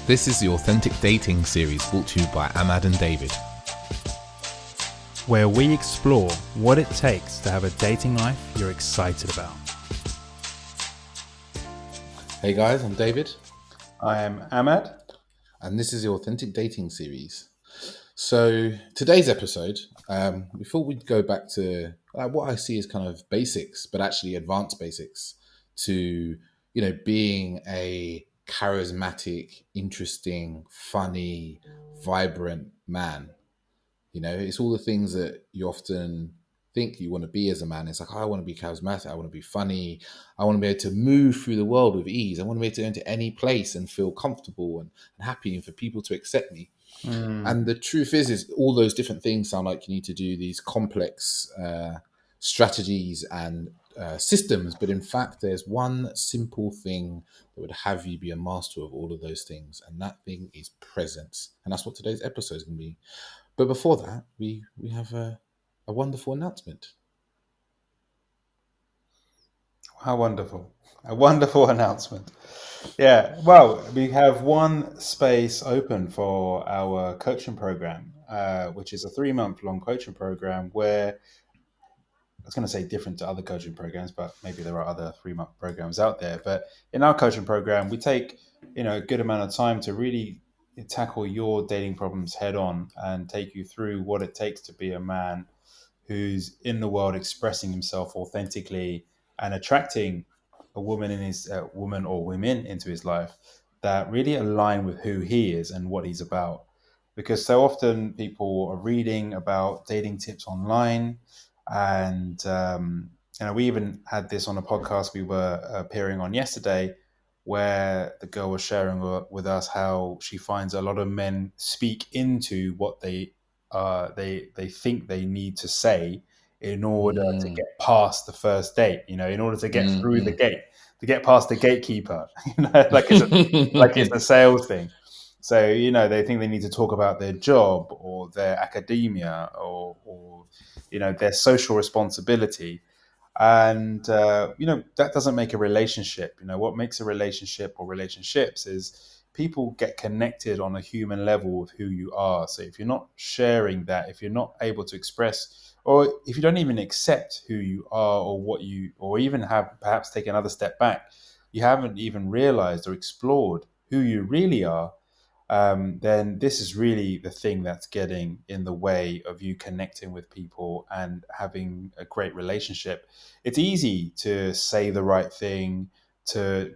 This is the Authentic Dating series brought to you by Ahmad and David, where we explore what it takes to have a dating life you're excited about. Hey guys, I'm David. I am Ahmad. And this is the Authentic Dating series. So today's episode, we thought we'd go back to what I see as kind of basics, but actually advanced basics to, being a charismatic, interesting, funny, vibrant man. It's all the things that you often think you want to be as a man. It's like, I want to be charismatic. I want to be funny. I want to be able to move through the world with ease. I want to be able to go into any place and feel comfortable and happy and for people to accept me. And the truth is all those different things sound like you need to do these complex strategies and systems. But in fact, there's one simple thing that would have you be a master of all of those things. And that thing is presence. And that's what today's episode is going to be. But before that, we have a wonderful announcement. How wonderful. A wonderful announcement. Yeah, well, we have one space open for our coaching program, which is a 3-month-long coaching program where, I was going to say different to other coaching programs, but maybe there are other 3-month programs out there. But in our coaching program, we take, a good amount of time to really tackle your dating problems head on and take you through what it takes to be a man who's in the world expressing himself authentically and attracting a woman in his woman or women into his life that really align with who he is and what he's about. Because so often people are reading about dating tips online, and we even had this on a podcast we were appearing on yesterday, where the girl was sharing with us how she finds a lot of men speak into what they think they need to say in order to get past the first date, in order to get through the gate, to get past the gatekeeper, like it's a sales thing. So, they think they need to talk about their job or their academia or their social responsibility. And, that doesn't make a relationship. What makes a relationship or relationships is people get connected on a human level with who you are. So if you're not sharing that, if you're not able to express, or if you don't even accept who you are or even have perhaps take another step back, you haven't even realized or explored who you really are, then this is really the thing that's getting in the way of you connecting with people and having a great relationship. It's easy to say the right thing, to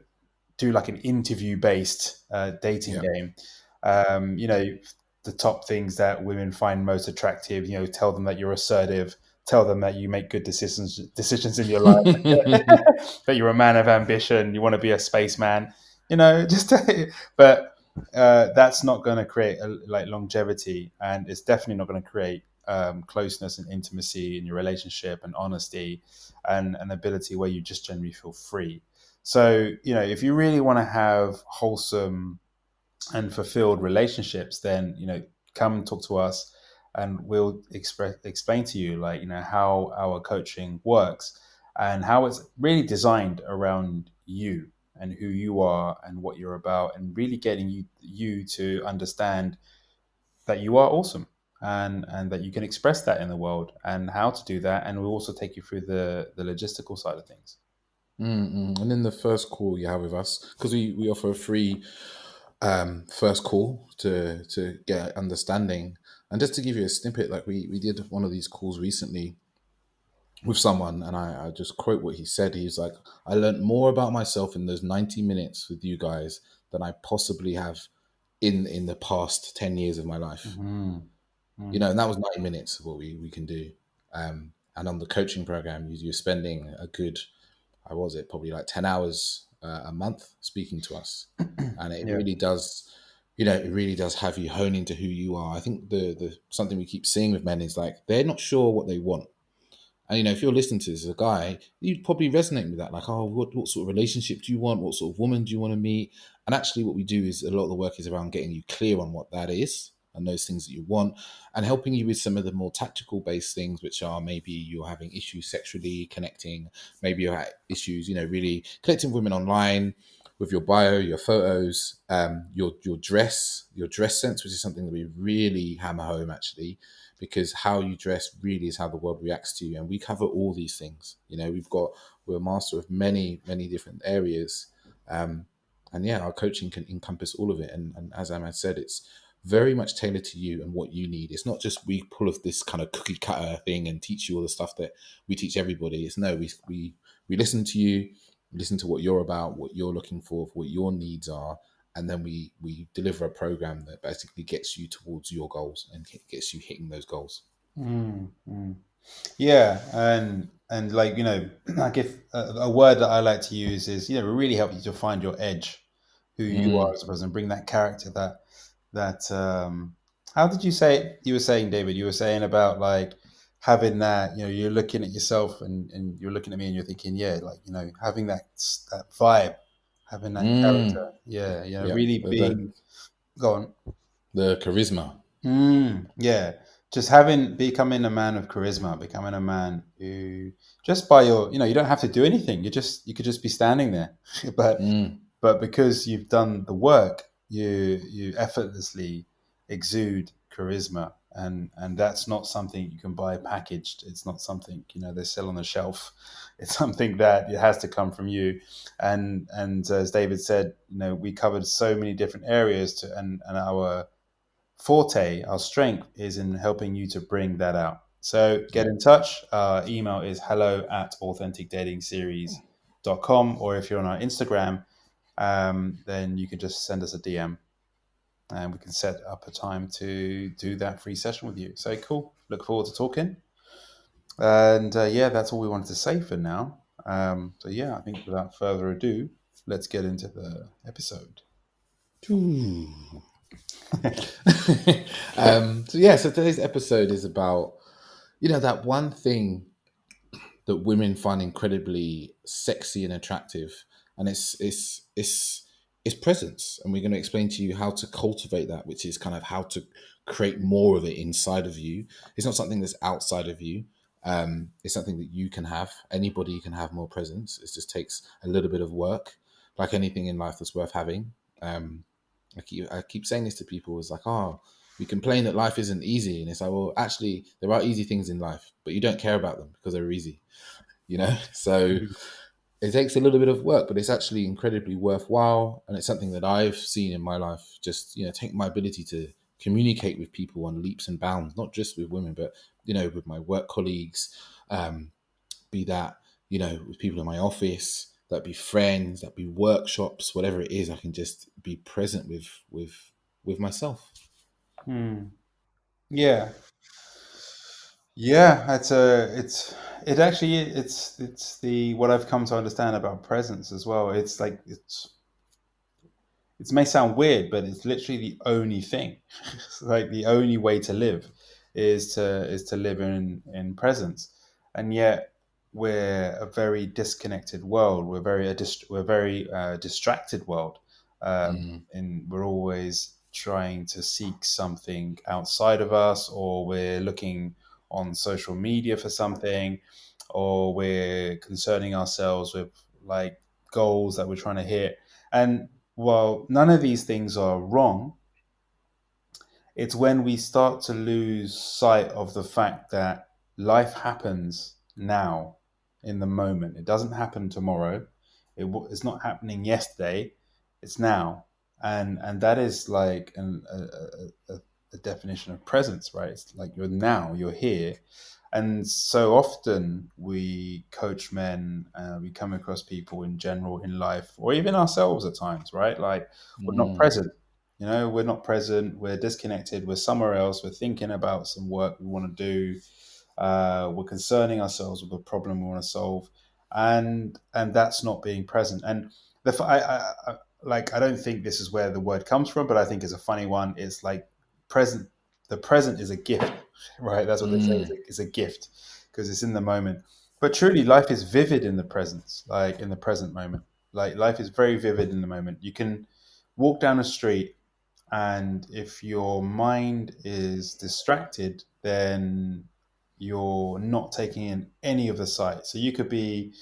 do like an interview-based dating game. The top things that women find most attractive, tell them that you're assertive, tell them that you make good decisions in your life, that you're a man of ambition, you want to be a spaceman, but that's not going to create longevity, and it's definitely not going to create closeness and intimacy in your relationship and honesty and an ability where you just generally feel free. So, if you really want to have wholesome and fulfilled relationships, then, come talk to us and we'll explain to you, how our coaching works and how it's really designed around you and who you are and what you're about, and really getting you to understand that you are awesome and that you can express that in the world and how to do that. And we'll also take you through the logistical side of things. And in the first call you have with us, because we offer a free first call to get understanding. And just to give you a snippet, like we did one of these calls recently with someone, and I just quote what he said. He's like, I learned more about myself in those 90 minutes with you guys than I possibly have in the past 10 years of my life. Mm-hmm. And that was 90 minutes of what we can do. And on the coaching program, you're spending a good, probably like 10 hours a month speaking to us. And it really does, it really does have you hone into who you are. I think the something we keep seeing with men is like, they're not sure what they want. And, if you're listening to this as a guy, you'd probably resonate with that. Like, oh, what sort of relationship do you want? What sort of woman do you want to meet? And actually what we do is a lot of the work is around getting you clear on what that is and those things that you want, and helping you with some of the more tactical based things, which are maybe you're having issues sexually connecting, maybe you're having issues, really connecting with women online, with your bio, your photos, your dress sense, which is something that we really hammer home actually, because how you dress really is how the world reacts to you, and we cover all these things. You know, we're a master of many different areas, and yeah, our coaching can encompass all of it. And as Ahmad said, it's very much tailored to you and what you need. It's not just we pull off this kind of cookie cutter thing and teach you all the stuff that we teach everybody. It's no, we listen to you, listen to what you're about, what you're looking for, what your needs are, and then we deliver a program that basically gets you towards your goals and gets you hitting those goals. Mm, mm. Yeah, and like I guess a word that I like to use is it really helps you to find your edge, who you are Mm, as a person, bring that character that how did you say it? You were saying, David, you were saying about like having that, you're looking at yourself and you're looking at me and you're thinking, yeah, like having that vibe, having that character, mm, yeah, yeah, really the being go on. the charisma. Yeah, just becoming a man of charisma, becoming a man who just by you don't have to do anything. You could just be standing there, but Mm, because you've done the work, you effortlessly exude charisma, and that's not something you can buy packaged. It's not something they sell on the shelf. It's something that it has to come from you, and as David said, we covered so many different areas and our forte, our strength is in helping you to bring that out. So get yeah. in touch. Our email is hello@authenticdatingseries.com, or if you're on our Instagram, then you can just send us a DM and we can set up a time to do that free session with you. So cool. Look forward to talking. And yeah, that's all we wanted to say for now. So yeah, I think without further ado, let's get into the episode. Ooh. So yeah, so today's episode is about that one thing that women find incredibly sexy and attractive, and it's presence. And we're going to explain to you how to cultivate that, which is kind of how to create more of it inside of you. It's not something that's outside of you. It's something that you can have. Anybody can have more presence. It just takes a little bit of work, like anything in life that's worth having. I keep saying this to people. It's like, oh, we complain that life isn't easy, and it's like, well, actually, there are easy things in life, but you don't care about them because they're easy. So it takes a little bit of work, but it's actually incredibly worthwhile, and it's something that I've seen in my life. Just take my ability to communicate with people on leaps and bounds, not just with women, but with my work colleagues, be that with people in my office, that be friends, that be workshops, whatever it is. I can just be present with myself. Hmm. Yeah, yeah, it actually it's the what I've come to understand about presence as well. It's like it may sound weird, but it's literally the only thing. It's like the only way to live is to live in presence, and yet we're a very disconnected world. We're very distracted world, Mm, and we're always trying to seek something outside of us, or we're looking on social media for something, or we're concerning ourselves with like goals that we're trying to hit. And while none of these things are wrong, it's when we start to lose sight of the fact that life happens now in the moment. It doesn't happen tomorrow. It's not happening yesterday. It's now, and that is like a definition of presence, right? It's like you're now, you're here, and so often we coach men, we come across people in general in life, or even ourselves at times, right? Like we're not mm, present. We're not present. We're disconnected. We're somewhere else. We're thinking about some work we want to do. We're concerning ourselves with a problem we want to solve, and that's not being present. And I don't think this is where the word comes from, but I think it's a funny one. It's like present. The present is a gift, right? That's what they say. mm, It's a gift because it's in the moment. But truly, life is vivid in the presence, like in the present moment. Like life is very vivid in the moment. You can walk down a street, and if your mind is distracted, then you're not taking in any of the sight. So you could be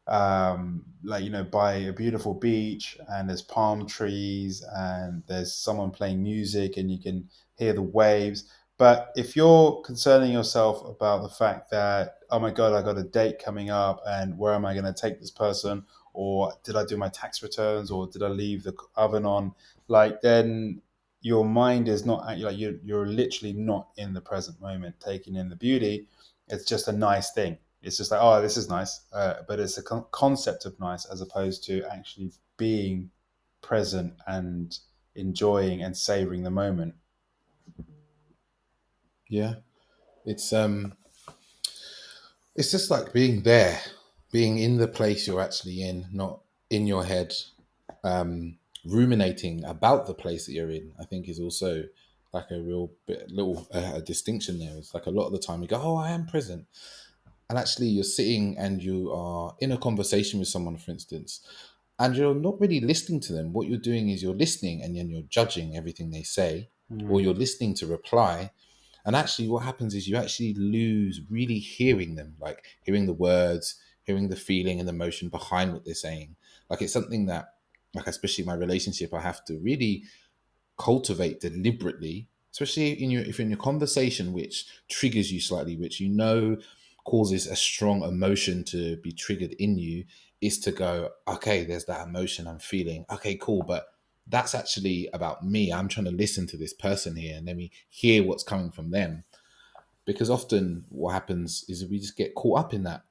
like, by a beautiful beach, and there's palm trees, and there's someone playing music, and you can hear the waves. But if you're concerning yourself about the fact that, oh my God, I got a date coming up, and where am I going to take this person? Or did I do my tax returns? Or did I leave the oven on? Like, then your mind is not, like, you're literally not in the present moment, taking in the beauty. It's just a nice thing. It's just like, oh, this is nice, but it's a concept of nice, as opposed to actually being present and enjoying and savoring the moment. Yeah, it's it's just like being there, being in the place you're actually in, not in your head, ruminating about the place that you're in. I think is also like a real bit, little distinction there. It's like a lot of the time you go, "Oh, I am present," and actually you're sitting and you are in a conversation with someone, for instance, and you're not really listening to them. What you're doing is you're listening and then you're judging everything they say, or Mm. you're listening to reply. And actually, what happens is you actually lose really hearing them, like hearing the words, hearing the feeling and the emotion behind what they're saying. Like it's something that, like especially my relationship, I have to really cultivate deliberately, especially in your if in your conversation which triggers you slightly, which you know causes a strong emotion to be triggered in you, is to go, okay, there's that emotion I'm feeling. Okay, cool, but that's actually about me. I'm trying to listen to this person here and let me hear what's coming from them. Because often what happens is we just get caught up in that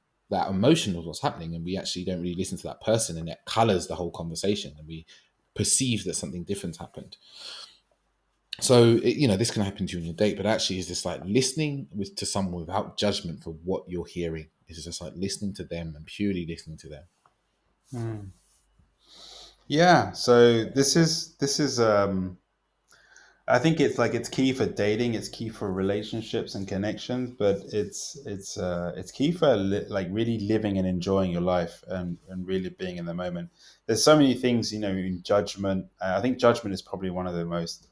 emotion of what's happening and we actually don't really listen to that person and it colors the whole conversation and we perceive that something different happened. So this can happen to you on your date, but actually, is this like listening to someone without judgment for what you're hearing? Is just like listening to them and purely listening to them. Mm. Yeah. So this is I think it's like, it's key for dating, it's key for relationships and connections, but it's key for like really living and enjoying your life, and really being in the moment. There's so many things, in judgment. I think judgment is probably one of the most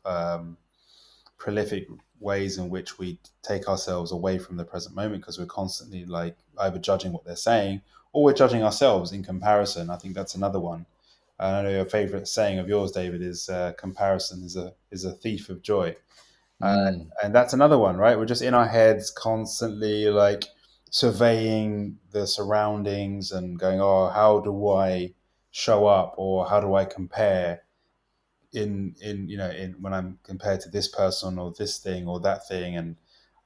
prolific ways in which we take ourselves away from the present moment, because we're constantly like either judging what they're saying, or we're judging ourselves in comparison. I think that's another one. I know your favorite saying of yours, David, is comparison is a thief of joy. Uh, Mm, and that's another one, right? We're just in our heads constantly, like surveying the surroundings and going, oh, how do I show up, or how do I compare in when I'm compared to this person or this thing or that thing,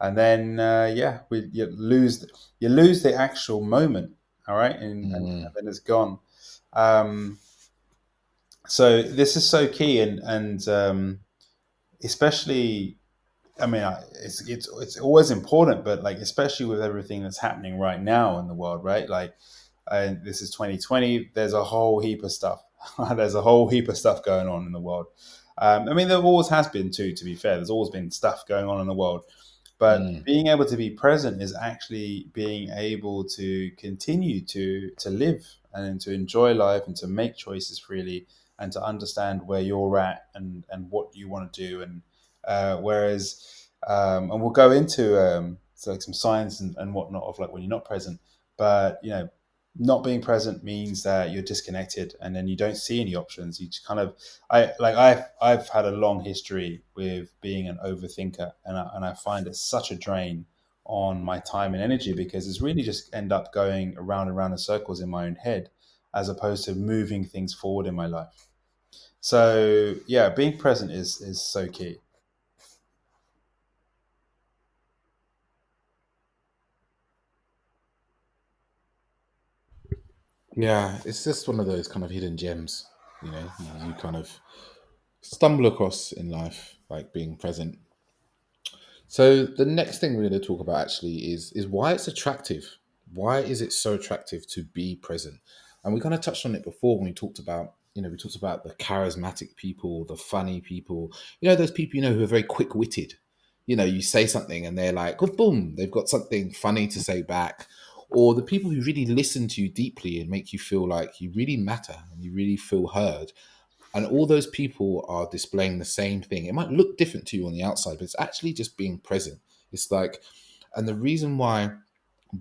and then yeah, you lose the actual moment, all right, and mm, then it's gone. Um, so this is so key, and especially, I mean, it's always important, but like especially with everything that's happening right now in the world, right? Like, and this is 2020. There's a whole heap of stuff. There's a whole heap of stuff going on in the world. I mean, there always has been too. To be fair, there's always been stuff going on in the world. But mm, being able to be present is actually being able to continue to live and to enjoy life and to make choices freely, and to understand where you're at, and what you want to do. And whereas, and we'll go into so like some science and whatnot of like when you're not present, but not being present means that you're disconnected, and then you don't see any options. You just kind of, I've had a long history with being an overthinker, and I find it such a drain on my time and energy, because it's really just end up going around and around in circles in my own head, as opposed to moving things forward in my life. So yeah, being present is so key. yeah, it's just one of those kind of hidden gems. You kind of stumble across in life, like being present. So the next thing we're going to talk about actually is why it's attractive. Why is it so attractive to be present? And we kind of touched on it before when we talked about we talked about the charismatic people, the funny people, those people who are very quick witted. You say something and they're like, oh, boom, they've got something funny to say back. Or the people who really listen to you deeply and make you feel like you really matter and you really feel heard, and all those people are displaying the same thing. It might look different to you on the outside, but it's actually just being present. It's like, and the reason why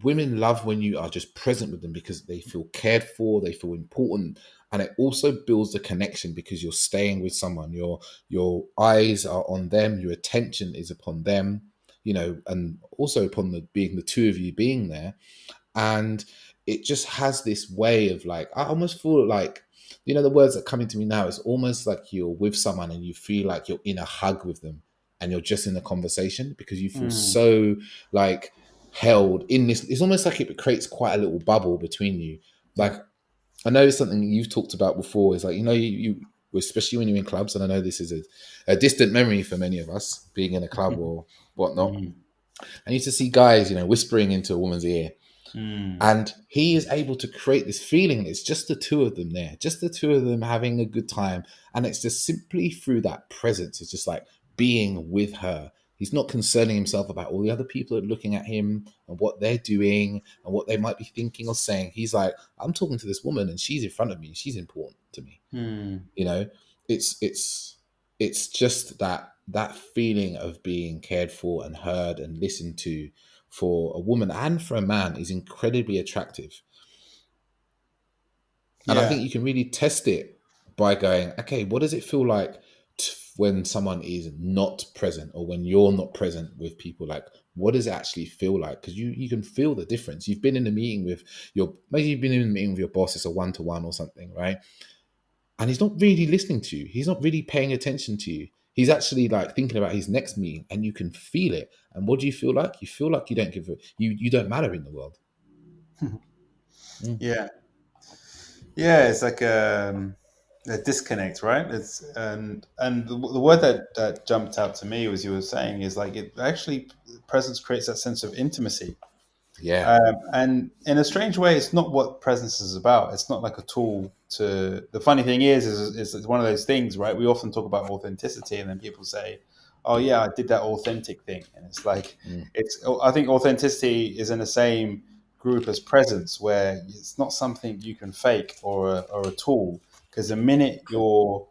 women love when you are just present with them because they feel cared for, they feel important, and it also builds the connection because you're staying with someone. Your eyes are on them, your attention is upon them, and also upon the being the two of you being there. And it just has this way of like, I almost feel like, the words that come into me now, it's almost like you're with someone and you feel like you're in a hug with them and you're just in a conversation because you feel Mm. so like held in this. It's almost like it creates quite a little bubble between you. Like, Yeah. I know it's something you've talked about before, is like, you especially when you're in clubs, and I know this is a distant memory for many of us being in a club or whatnot. Mm. I used to see guys, whispering into a woman's ear, Mm. and he is able to create this feeling. It's just the two of them there, just the two of them having a good time. And it's just simply through that presence. It's just like being with her. He's not concerning himself about all the other people that are looking at him and what they're doing and what they might be thinking or saying. He's like, I'm talking to this woman and she's in front of me. She's important to me. Mm. You know, it's just that feeling of being cared for and heard and listened to for a woman and for a man is incredibly attractive. And I Yeah. think you can really test it by going, okay, what does it feel like when someone is not present, or when you're not present with people? Like, what does it actually feel like? Because you can feel the difference. You've been in a meeting with maybe you've been in a meeting with your boss, it's a one-to-one or something, right? And he's not really listening to you. He's not really paying attention to you. He's actually like thinking about his next meeting, and you can feel it. And what do you feel like? You feel like you don't give a you don't matter in the world. Mm, Yeah. Yeah. It's like a disconnect, right? It's and the word that jumped out to me, as you were saying, is like it actually presence creates that sense of intimacy. yeah. And in a strange way, it's not what presence is about. It's not like a tool to. The funny thing is it's one of those things, right? We often talk about authenticity, and then people say, "Oh yeah, I did that authentic thing," and it's like Mm, it's. I think authenticity is in the same group as presence, where it's not something you can fake or a tool. Because the minute you're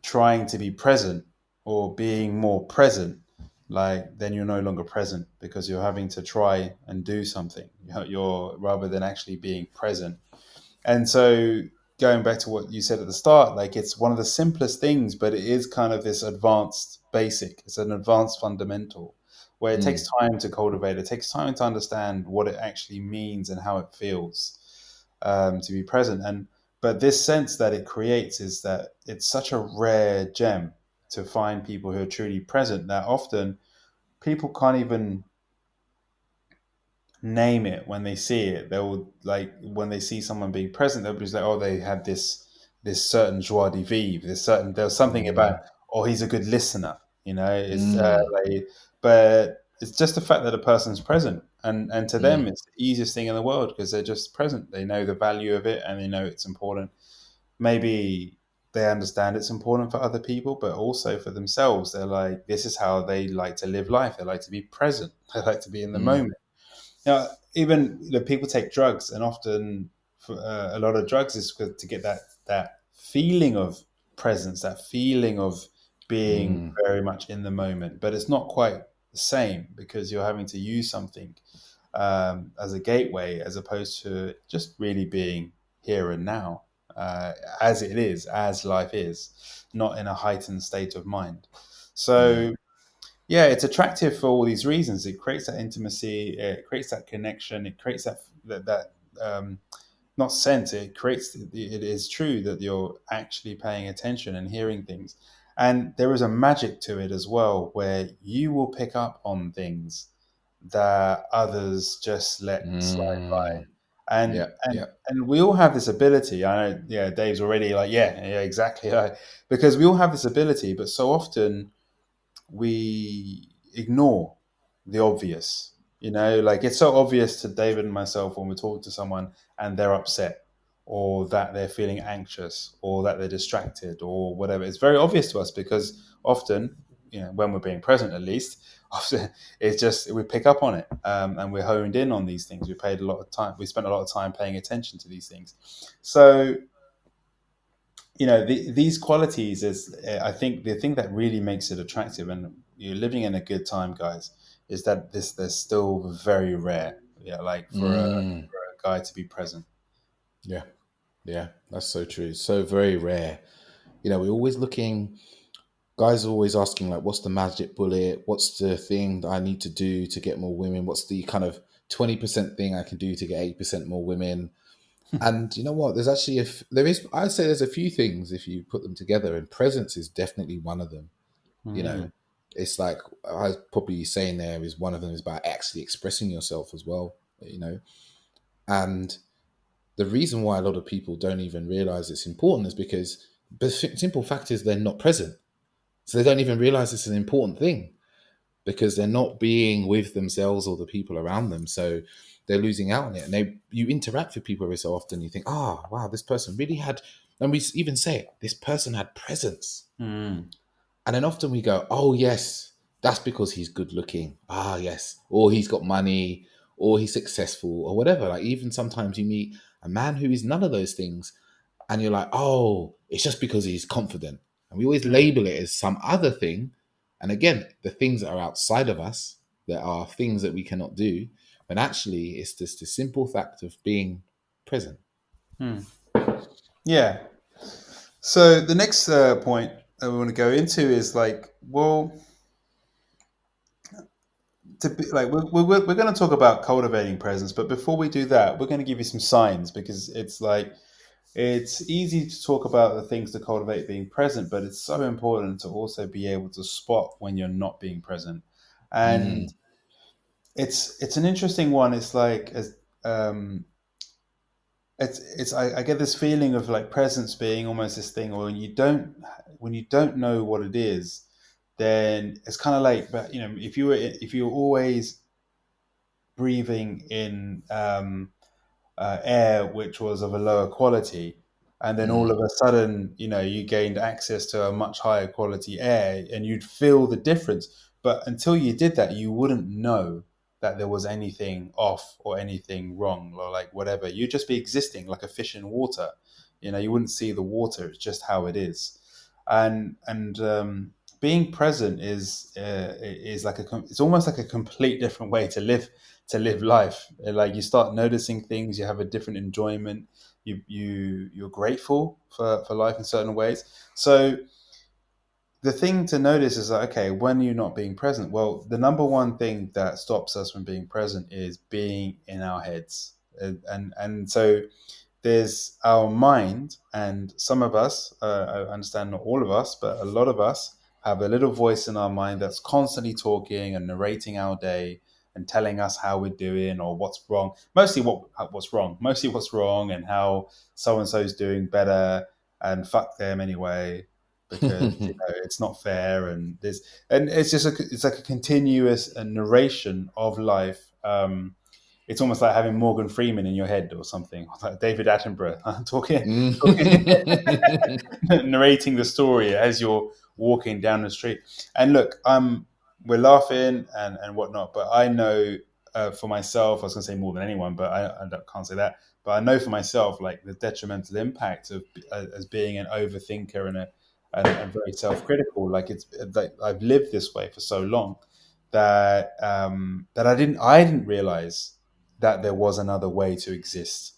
trying to be present or being more present, like then you're no longer present because you're having to try and do something. You're rather than actually being present. And so going back to what you said at the start, like it's one of the simplest things, but it is kind of this advanced basic. It's an advanced fundamental where it takes mm, time to cultivate. It takes time to understand what it actually means and how it feels to be present. And but this sense that it creates is that it's such a rare gem to find people who are truly present that often people can't even name it when they see it. They will like when they see someone being present, they'll be like, "Oh, they had this certain joie de vivre. There's something about, mm, oh, he's a good listener." You know, it's mm, like, but it's just the fact that a person's present, and to them, mm, it's the easiest thing in the world because they're just present. They know the value of it, and they know it's important. Maybe they understand it's important for other people, but also for themselves. They're like, this is how they like to live life. They like to be present. They like to be in the mm, moment. Even people take drugs, and often for, a lot of drugs is to get that feeling of presence, that feeling of being mm, very much in the moment. But it's not quite the same because you're having to use something as a gateway, as opposed to just really being here and now, uh, as it is, as life is, not in a heightened state of mind. mm, So yeah, it's attractive for all these reasons. It creates that intimacy, it creates that connection, it creates that not sense. It creates. It is true that you're actually paying attention and hearing things, and there is a magic to it as well, where you will pick up on things that others just let slide by. mm. And Yeah, and yeah. and we all have this ability. I know, yeah, Dave's already like, yeah, yeah, exactly, because we all have this ability, but so often we ignore the obvious. Like it's so obvious to David and myself when we talk to someone and they're upset or that they're feeling anxious or that they're distracted or whatever. It's very obvious to us because often, when we're being present at least, often it's just we pick up on it, and we're honed in on these things. We spent a lot of time paying attention to these things. So these qualities is I think the thing that really makes it attractive, and you're living in a good time, guys, is that this they're still very rare. Yeah, like Mm. for a guy to be present. Yeah. Yeah. That's so true. So very rare. We're always looking, guys are always asking, like, what's the magic bullet? What's the thing that I need to do to get more women? What's the kind of 20% thing I can do to get 8% more women? And you know what? There's actually, if there is, I'd say there's a few things if you put them together, and presence is definitely one of them. You know, Mm, it's like I was probably saying there is one of them is about actually expressing yourself as well, and the reason why a lot of people don't even realize it's important is because the simple fact is they're not present. So they don't even realize it's an important thing because they're not being with themselves or the people around them. So they're losing out on it. And you interact with people every so often. You think, oh, wow, this person really had, and we even say it, this person had presence. mm, And then often we go, oh, yes, that's because he's good looking. Ah, yes. Or he's got money or he's successful or whatever. Like even sometimes you meet a man who is none of those things and you're like, oh, it's just because he's confident. And we always mm, label it as some other thing. And again, the things that are outside of us, that are things that we cannot do. But actually, it's just the simple fact of being present. mm. Yeah. So the next point that we want to go into is like, well, to be like we're going to talk about cultivating presence, but before we do that, we're going to give you some signs because it's like it's easy to talk about the things to cultivate being present, but it's so important to also be able to spot when you're not being present. And Mm, it's an interesting one. It's like as it's I get this feeling of like presence being almost this thing, or when you don't know what it is, then it's kind of like, but if you were always breathing in air which was of a lower quality, and then all of mm, a sudden, you gained access to a much higher quality air, and you'd feel the difference. But until you did that, you wouldn't know that there was anything off or anything wrong or like whatever. You'd just be existing like a fish in water. You wouldn't see the water. It's just how it is. And being present is like it's almost like a complete different way to live life. Like you start noticing things, you have a different enjoyment. You're grateful for life in certain ways. So the thing to notice is that, okay, when you're not being present, well, the number one thing that stops us from being present is being in our heads. And so there's our mind, and some of us, I understand not all of us, but a lot of us have a little voice in our mind that's constantly talking and narrating our day and telling us how we're doing or what's wrong. Mostly what's wrong, and how so and so's doing better, and fuck them anyway because mm. it's not fair, and it's just it's like a continuous narration of life. It's almost like having Morgan Freeman in your head or something, like David Attenborough talking, narrating the story as you're walking down the street. And look, we're laughing and whatnot, but I know for myself, I was going to say more than anyone, but I can't say that. But I know for myself, like the detrimental impact of as being an overthinker and very self-critical. Like it's like I've lived this way for so long that I didn't realize that there was another way to exist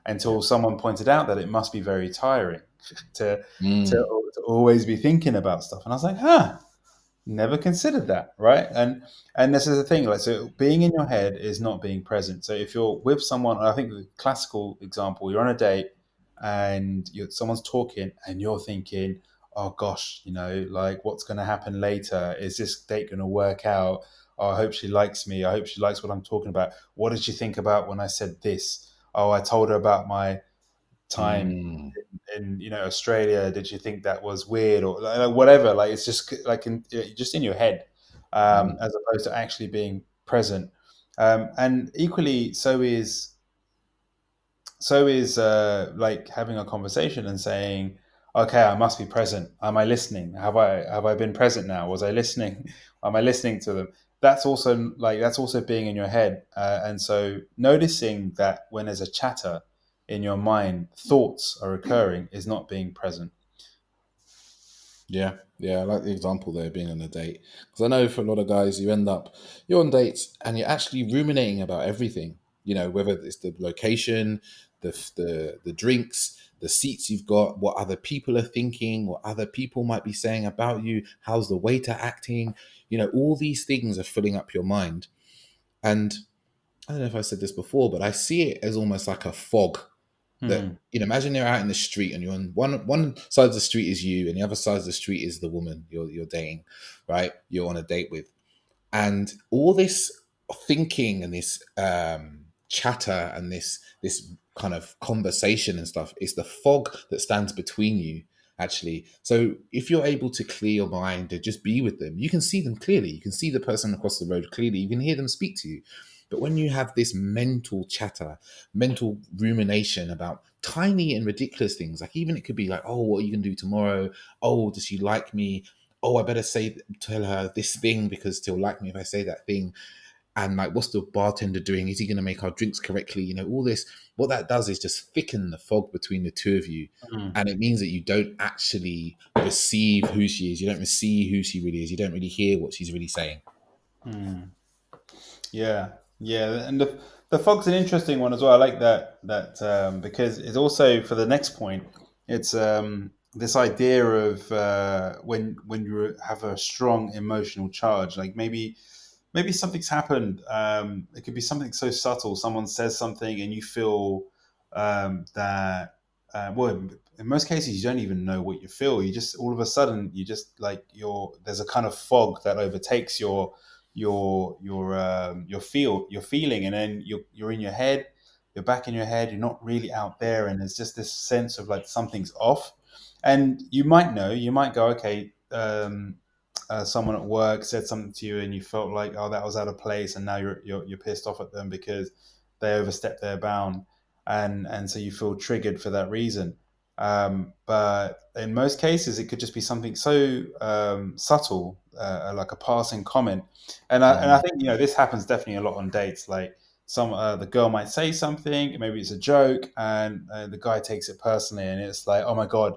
Yeah. until someone pointed out that it must be very tiring to to, Mm, to always be thinking about stuff. And I was like, huh, never considered that, right? And this is the thing, like, so being in your head is not being present. So if you're with someone, I think the classical example, you're on a date and someone's talking and you're thinking, oh gosh, like what's going to happen later? Is this date going to work out? Oh, I hope she likes me. I hope she likes what I'm talking about. What did she think about when I said this? Oh, I told her about my time mm, in Australia. Did you think that was weird or like, whatever? Like it's just like just in your head, mm. as opposed to actually being present. And equally, so is like having a conversation and saying, okay, I must be present. Am I listening? Have I been present now? Was I listening? Am I listening to them? That's also being in your head, and so noticing that when there's a chatter in your mind, thoughts are occurring is not being present. Yeah, I like the example there being on a date, because I know for a lot of guys, you're on dates and you're actually ruminating about everything. You know, whether it's the location, the drinks, the seats you've got, what other people are thinking, what other people might be saying about you, how's the waiter acting. You know, all these things are filling up your mind. And I don't know if I said this before, but I see it as almost like a fog that, Mm, imagine you're out in the street and you're on one side of the street is you and the other side of the street is the woman you're dating, right? You're on a date with. And all this thinking and this chatter and this kind of conversation and stuff is the fog that stands between you, actually. So if you're able to clear your mind and just be with them, you can see them clearly. You can see the person across the road clearly. You can hear them speak to you. But when you have this mental chatter, mental rumination about tiny and ridiculous things, like even it could be like, oh, what are you gonna do tomorrow? Oh, does she like me? Oh, I better tell her this thing because she'll like me if I say that thing. And like, what's the bartender doing? Is he going to make our drinks correctly? You know, all this. What that does is just thicken the fog between the two of you, mm, and it means that you don't actually receive who she is. You don't receive who she really is. You don't really hear what she's really saying. mm. Yeah, yeah, and the fog's an interesting one as well. I like that because it's also for the next point. It's this idea of when you have a strong emotional charge, like maybe something's happened. It could be something so subtle. Someone says something, and you feel that. Well, in most cases, you don't even know what you feel. You just all of a sudden, you just like there's a kind of fog that overtakes your feeling, and then you're in your head. You're back in your head. You're not really out there, and there's just this sense of like something's off. And you might know. You might go, okay. Someone at work said something to you and you felt like, oh, that was out of place, and now you're pissed off at them because they overstepped their bound, and so you feel triggered for that reason. But in most cases, it could just be something so subtle, like a passing comment. And I Mm, think this happens definitely a lot on dates. Like the girl might say something, maybe it's a joke, and the guy takes it personally, and it's like, oh my god,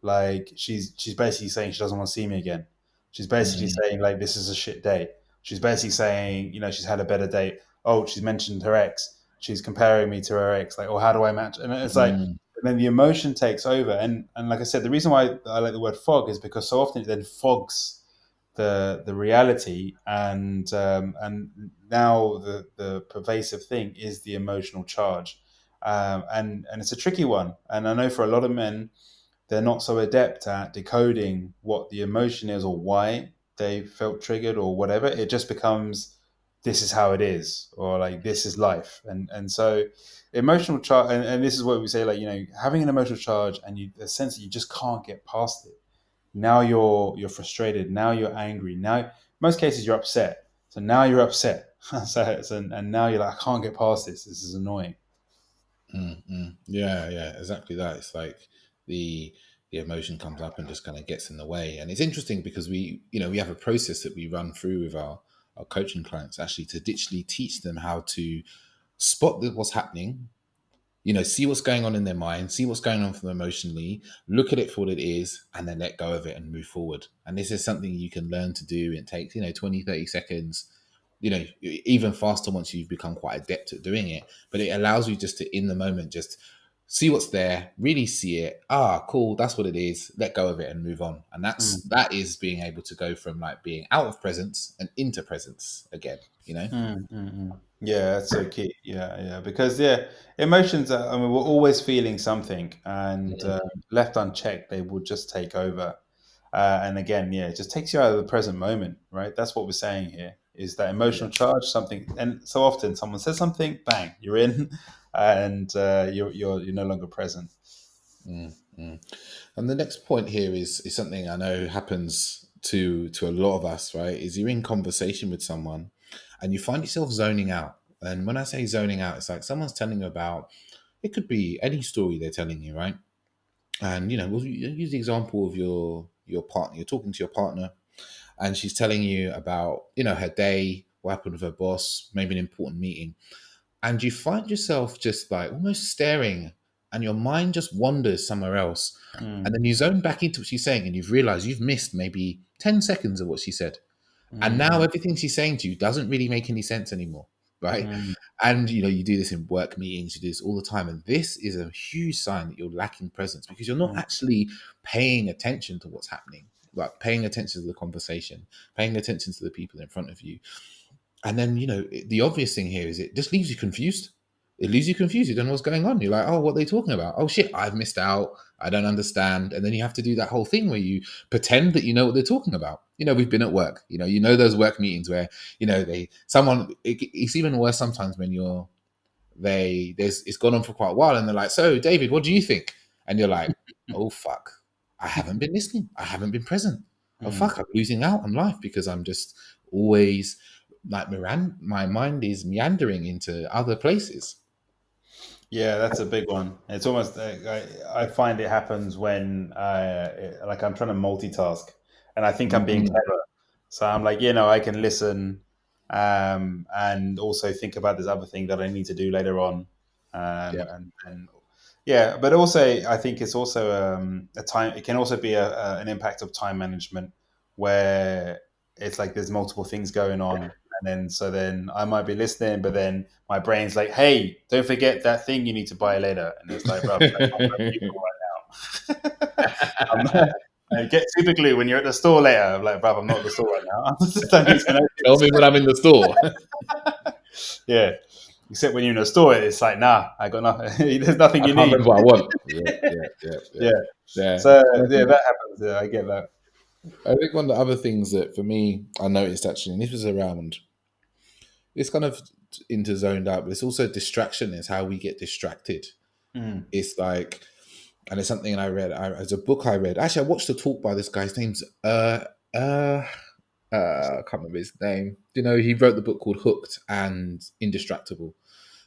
like she's basically saying she doesn't want to see me again. She's basically mm, saying like this is a shit date. She's basically saying she's had a better date. Oh, she's mentioned her ex. She's comparing me to her ex. Like, oh, how do I match? And it's like, mm, and then the emotion takes over. And like I said, the reason why I like the word fog is because so often it then fogs the reality, and now the pervasive thing is the emotional charge, and it's a tricky one. And I know for a lot of men, they're not so adept at decoding what the emotion is or why they felt triggered or whatever. It just becomes this is how it is, or like this is life. And so emotional charge, and this is what we say, like having an emotional charge and the sense that you just can't get past it. Now you're frustrated, now you're angry, now most cases you're upset, so now you're upset. And now you're like, I can't get past this is annoying. Yeah, yeah, exactly that. It's like the the emotion comes up and just kind of gets in the way. And it's interesting because we have a process that we run through with our coaching clients, actually, to literally teach them how to spot what's happening, see what's going on in their mind, see what's going on for them emotionally, look at it for what it is, and then let go of it and move forward. And this is something you can learn to do. It takes, 20, 30 seconds, even faster once you've become quite adept at doing it. But it allows you just to, in the moment, just see what's there, really see it. Ah, cool, that's what it is. Let go of it and move on. And that is being able to go from like being out of presence and into presence again, you know? Mm, mm, mm. Yeah, that's so key. Yeah, yeah, because emotions. I mean, we're always feeling something, and left unchecked, they will just take over. And again, yeah, it just takes you out of the present moment, right? That's what we're saying here. Is that Yeah. emotional charge something? And so often, someone says something, bang, you're in, and you're no longer present. Mm, mm. And the next point here is something I know happens to a lot of us, right? Is you're in conversation with someone and you find yourself zoning out. And when I say zoning out, it's like someone's telling you about, it could be any story they're telling you, right? And we'll use the example of your partner. You're talking to your partner and she's telling you about, her day, what happened with her boss, maybe an important meeting. And you find yourself just like almost staring and your mind just wanders somewhere else. And Mm, then you zone back into what she's saying and you've realized you've missed maybe 10 seconds of what she said. And now mm, everything she's saying to you doesn't really make any sense anymore. Right. mm, And you do this in work meetings, you do this all the time. And this is a huge sign that you're lacking presence because you're not mm. actually paying attention to what's happening, like paying attention to the conversation, paying attention to the people in front of you. And then, the obvious thing here is it just leaves you confused. It leaves you confused. You don't know what's going on. You're like, oh, what are they talking about? Oh, shit, I've missed out. I don't understand. And then you have to do that whole thing where you pretend that you know what they're talking about. We've been at work. You know those work meetings where, it's even worse sometimes when it's gone on for quite a while and they're like, so, David, what do you think? And you're like, oh, fuck. I haven't been listening. I haven't been present. Oh, Mm. fuck. I'm losing out on life because I'm just always like my mind is meandering into other places. Yeah, that's a big one. It's almost I find it happens when like I'm trying to multitask, and I think I'm being Mm, clever. So I'm like, I can listen, and also think about this other thing that I need to do later on, yeah. and yeah. But also, I think it's also a time. It can also be an impact of time management where it's like there's multiple things going on, and then I might be listening, but then my brain's like, "Hey, don't forget that thing you need to buy later." And it's like, "Bro, I'm not right now." Get super glue when you're at the store later. I'm like, "Bro, I'm not at the store right now. I just don't need to Tell me notice." when I'm in the store. Yeah. Except when you're in a store, it's like, nah, I got nothing. There's nothing I you can't need. remember what I want. Yeah, yeah, yeah, yeah, Yeah. yeah. So And I yeah, think that happens. Yeah, I get that. one of the other things that for me I noticed actually, and this was around, it's kind of into zoned out, but it's also distraction. Is how we get distracted. Mm, It's like, and it's something I read. As a book I read. Actually, I watched a talk by this guy. His name's uh I can't remember his name. He wrote the book called Hooked and Indistractable.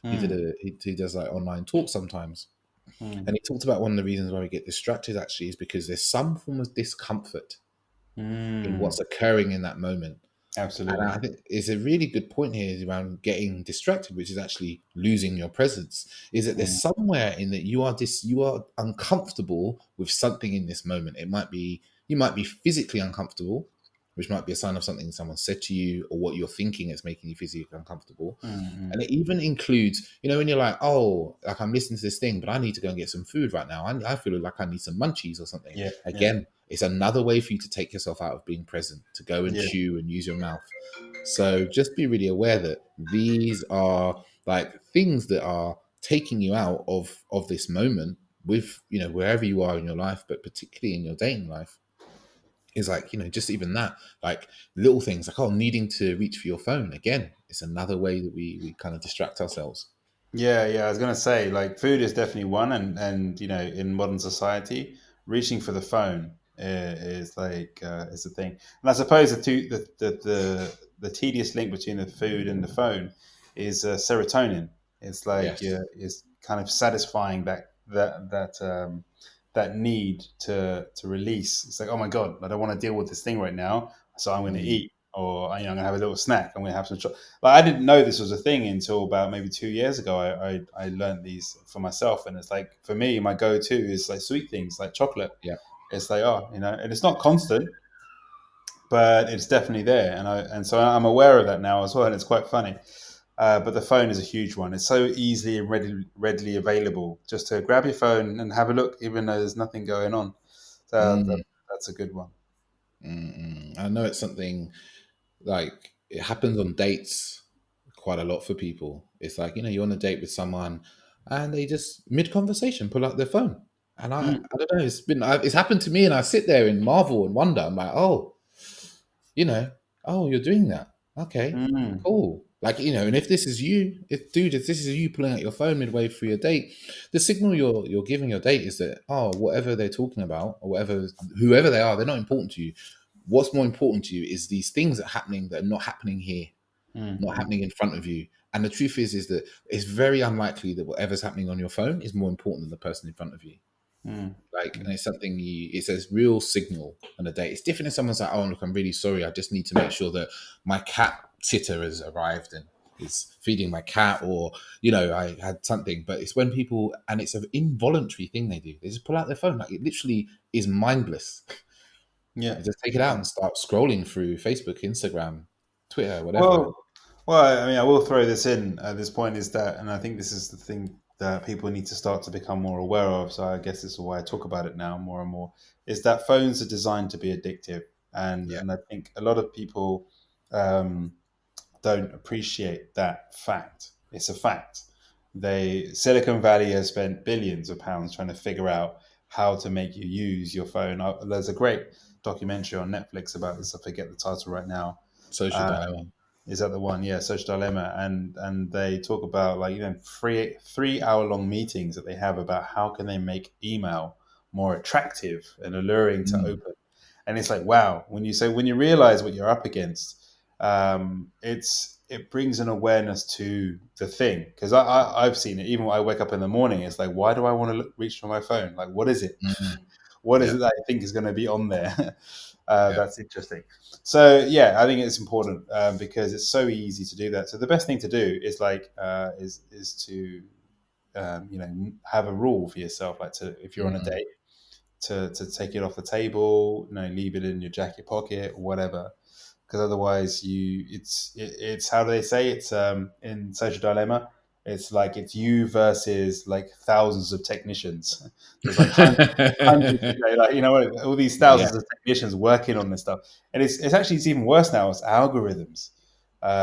mm, He does like online talks sometimes, mm, and he talked about one of the reasons why we get distracted actually is because there's some form of discomfort in mm. what's occurring in that moment. And Absolutely. I think it's a really good point here around getting distracted, which is actually losing your presence. Is that Mm, there's somewhere in that you are uncomfortable with something in this moment. You might be physically uncomfortable, which might be a sign of something someone said to you or what you're thinking is making you physically uncomfortable. mm. And it even includes, when you're like, oh, like I'm listening to this thing, but I need to go and get some food right now. I feel like I need some munchies or something. Yeah, yeah, Again, it's another way for you to take yourself out of being present, to go and yeah, chew and use your mouth. So just be really aware that these are like things that are taking you out of this moment with, wherever you are in your life, but particularly in your dating life. Is like, just even that, like little things like, oh, needing to reach for your phone. Again, it's another way that we kind of distract ourselves. yeah. I was gonna say, like, food is definitely one, and in modern society, reaching for the phone is a thing. And I suppose the tedious link between the food and the phone is serotonin. It's like, Yes. yeah, it's kind of satisfying that need to release. It's like, oh my god, I don't want to deal with this thing right now, so I'm going to Mm, eat, or I'm going to have a little snack. I'm going to have some. Like, I didn't know this was a thing until about maybe 2 years ago. I learned these for myself, and it's like, for me, my go-to is like sweet things like chocolate. yeah. It's like, and it's not constant, but it's definitely there, and so I'm aware of that now as well, and it's quite funny. But the phone is a huge one. It's so easily and readily available, just to grab your phone and have a look, even though there's nothing going on. So Mm, that's a good one. I know it's something like it happens on dates quite a lot for people. It's like, you're on a date with someone and they just mid conversation pull out their phone. And Mm, I don't know, it's happened to me and I sit there in marvel and wonder. I'm like, oh, you know, oh, you're doing that. Okay, mm, cool. Like, and if this is you, if this is you pulling out your phone midway through your date, the signal you're giving your date is that, oh, whatever they're talking about or whoever they are, they're not important to you. What's more important to you is these things that are happening that are not happening here, not mm, happening in front of you. And the truth is that it's very unlikely that whatever's happening on your phone is more important than the person in front of you. mm, Like, and mm, it's something it's a real signal on a date. It's different if someone's like, oh, look, I'm really sorry. I just need to make sure that my cat sitter has arrived and is feeding my cat, or I had something. But it's when people, and it's an involuntary thing they do. They just pull out their phone. Like, it literally is mindless. Yeah. They just take it out and start scrolling through Facebook, Instagram, Twitter, whatever. Well, well, I mean, I will throw this in at this point is that, and I think this is the thing that people need to start to become more aware of. So I guess this is why I talk about it now more and more. Is that phones are designed to be addictive, and Yeah. and I think a lot of people um, don't appreciate that fact. It's a fact. Silicon Valley has spent billions of pounds trying to figure out how to make you use your phone. There's a great documentary on Netflix about this. I forget the title right now. Social Uh, dilemma. is that the one? Yeah, Social Dilemma, and they talk about like 3 hour long meetings that they have about how can they make email more attractive and alluring to Mm, open. And it's like, wow, when you realize what you're up against, it brings an awareness to the thing. Because I've seen it even when I wake up in the morning. It's like, why do I want to reach for my phone? Like, what is it? mm, What is yeah, it that I think is going to be on there? yeah. That's interesting. So yeah, I think it's important because it's so easy to do that. So the best thing to do is is to have a rule for yourself, like to if you're on a Mm, date to take it off the table, leave it in your jacket pocket or whatever, because otherwise it's how do they say it's in Social Dilemma. It's like it's you versus like thousands of technicians. There's like hundreds, all these yeah, thousands of technicians working on this stuff, and it's even worse now. It's algorithms,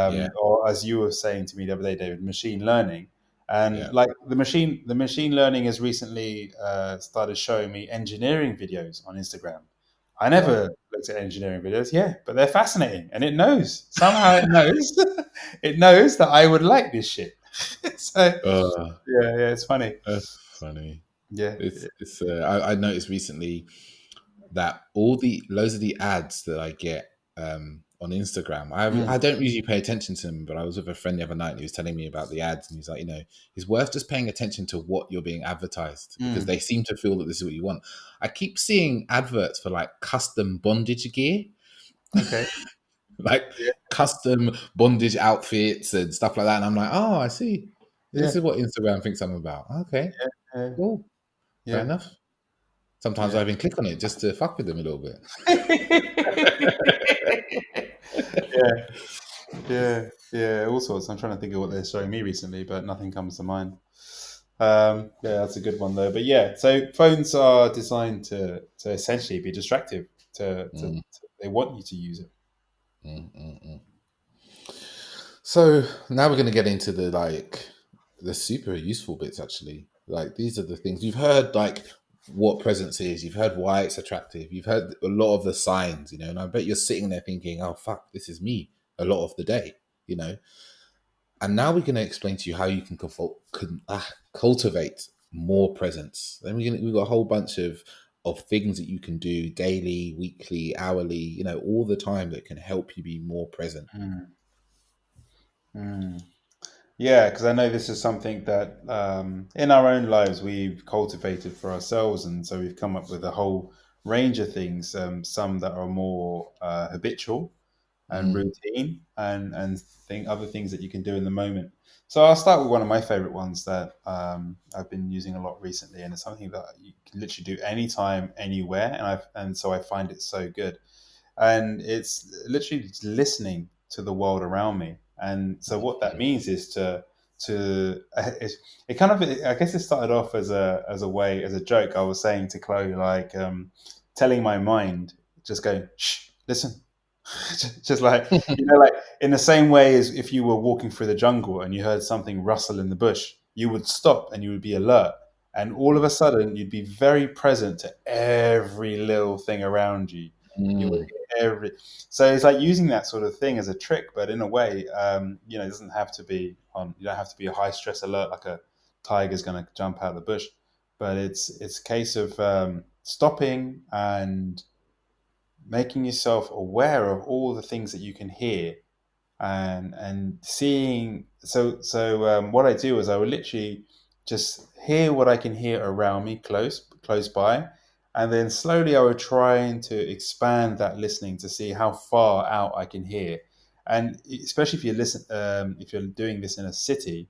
yeah, or as you were saying to me the other day, David, machine learning, and yeah. like the machine learning has recently started showing me engineering videos on Instagram. I Wow. never looked at engineering videos, yeah, but they're fascinating, and it knows somehow it knows it knows that I would like this shit. So Uh, yeah, it's funny. that's funny. Yeah, It's. I noticed recently that all the loads of the ads that I get on Instagram, Mm, I don't usually pay attention to them, but I was with a friend the other night and he was telling me about the ads, and he's like, it's worth just paying attention to what you're being advertised, because mm. they seem to feel that this is what you want. I keep seeing adverts for like custom bondage gear, Okay. like Yeah, custom bondage outfits and stuff like that, and I'm like, oh, I see. This yeah, is what Instagram thinks I'm about. Okay, yeah, cool, fair yeah, enough. Sometimes I yeah. even click on it just to fuck with them a little bit. Yeah, yeah, yeah, all sorts. I'm trying to think of what they're showing me recently, but nothing comes to mind. Yeah, that's a good one though. But yeah, so phones are designed to essentially be distractive. Mm, They want you to use it. mm, mm, mm. So now we're going to get into the super useful bits. Actually, like, these are the things you've heard, like what presence is. You've heard why it's attractive. You've heard a lot of the signs, and I bet you're sitting there thinking, "Oh fuck, this is me." A lot of the day, you know. And now we're going to explain to you how you can cultivate more presence. Then we've got a whole bunch of things that you can do daily, weekly, hourly, all the time, that can help you be more present. Mm, mm. Yeah, because I know this is something that in our own lives we've cultivated for ourselves, and so we've come up with a whole range of things. Some that are more habitual and Mm, routine, and other things that you can do in the moment. So I'll start with one of my favorite ones that I've been using a lot recently, and it's something that you can literally do anytime, anywhere, and so I find it so good. And it's literally just listening to the world around me. And so what that means is it kind of, I guess it started off as a joke. I was saying to Chloe, like telling my mind, just going, shh, listen. Just like, like in the same way as if you were walking through the jungle and you heard something rustle in the bush, you would stop and you would be alert. And all of a sudden, you'd be very present to every little thing around you. You would mm, hear so it's like using that sort of thing as a trick, but in a way, it doesn't have to be on. You don't have to be a high stress alert like a tiger's going to jump out of the bush. But it's a case of stopping and making yourself aware of all the things that you can hear and seeing. So what I do is I will literally just hear what I can hear around me, close by, and then slowly I would try to expand that listening to see how far out I can hear. And especially if you're doing this in a city,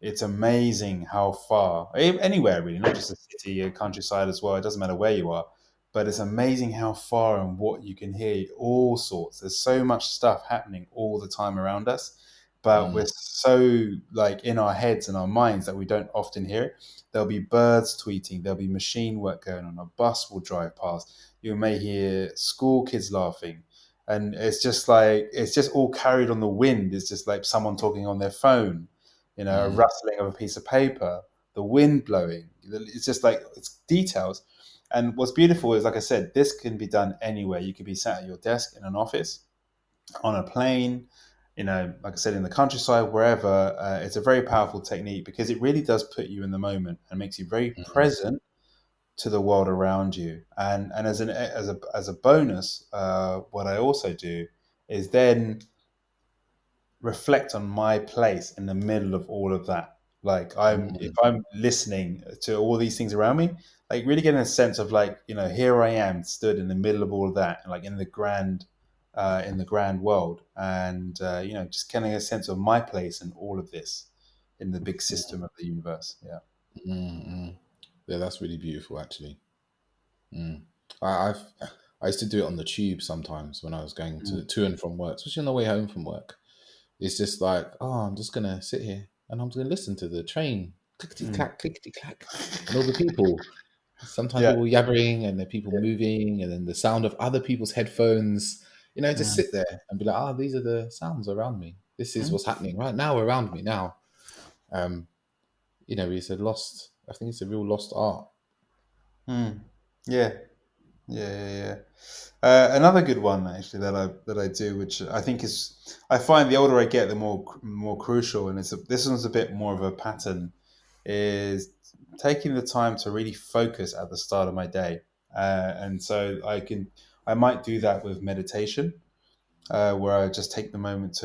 it's amazing how far, anywhere really, not just a city, a countryside as well. It doesn't matter where you are, but it's amazing how far and what you can hear. All sorts. There's so much stuff happening all the time around us, but we're Mm, so like in our heads and our minds that we don't often hear it. There'll be birds tweeting. There'll be machine work going on. A bus will drive past. You may hear school kids laughing. And it's just like, it's just all carried on the wind. It's just like someone talking on their phone, a mm, rustling of a piece of paper, the wind blowing. It's just like it's details. And what's beautiful is, like I said, this can be done anywhere. You could be sat at your desk in an office, on a plane, like I said, in the countryside, wherever. It's a very powerful technique because it really does put you in the moment and makes you very mm, present to the world around you. And as a bonus, what I also do is then reflect on my place in the middle of all of that. Like if mm, I'm listening to all these things around me, like really getting a sense of like, here I am stood in the middle of all of that, like in the grand world. And, just getting a sense of my place in all of this, in the big system of the universe. Yeah. mm, mm. Yeah, that's really beautiful, actually. Mm. I, I've I used to do it on the tube sometimes when I was going to and from work, especially on the way home from work. It's just like, oh, I'm just gonna sit here and I'm just gonna listen to the train clickety Mm. clack, clickety clack, and all the people. Sometimes Yeah. people yabbering and the people moving, and then the sound of other people's headphones. Just Mm. sit there and be like, ah, these are the sounds around me. This is Mm. what's happening right now around me now. Um, it's a lost. I think it's a real lost art. Mm. Yeah. Yeah, yeah, yeah. Another good one actually that I do, which I think I find the older I get, the more crucial, and this one's a bit more of a pattern, is taking the time to really focus at the start of my day, and so I might do that with meditation, where I just take the moment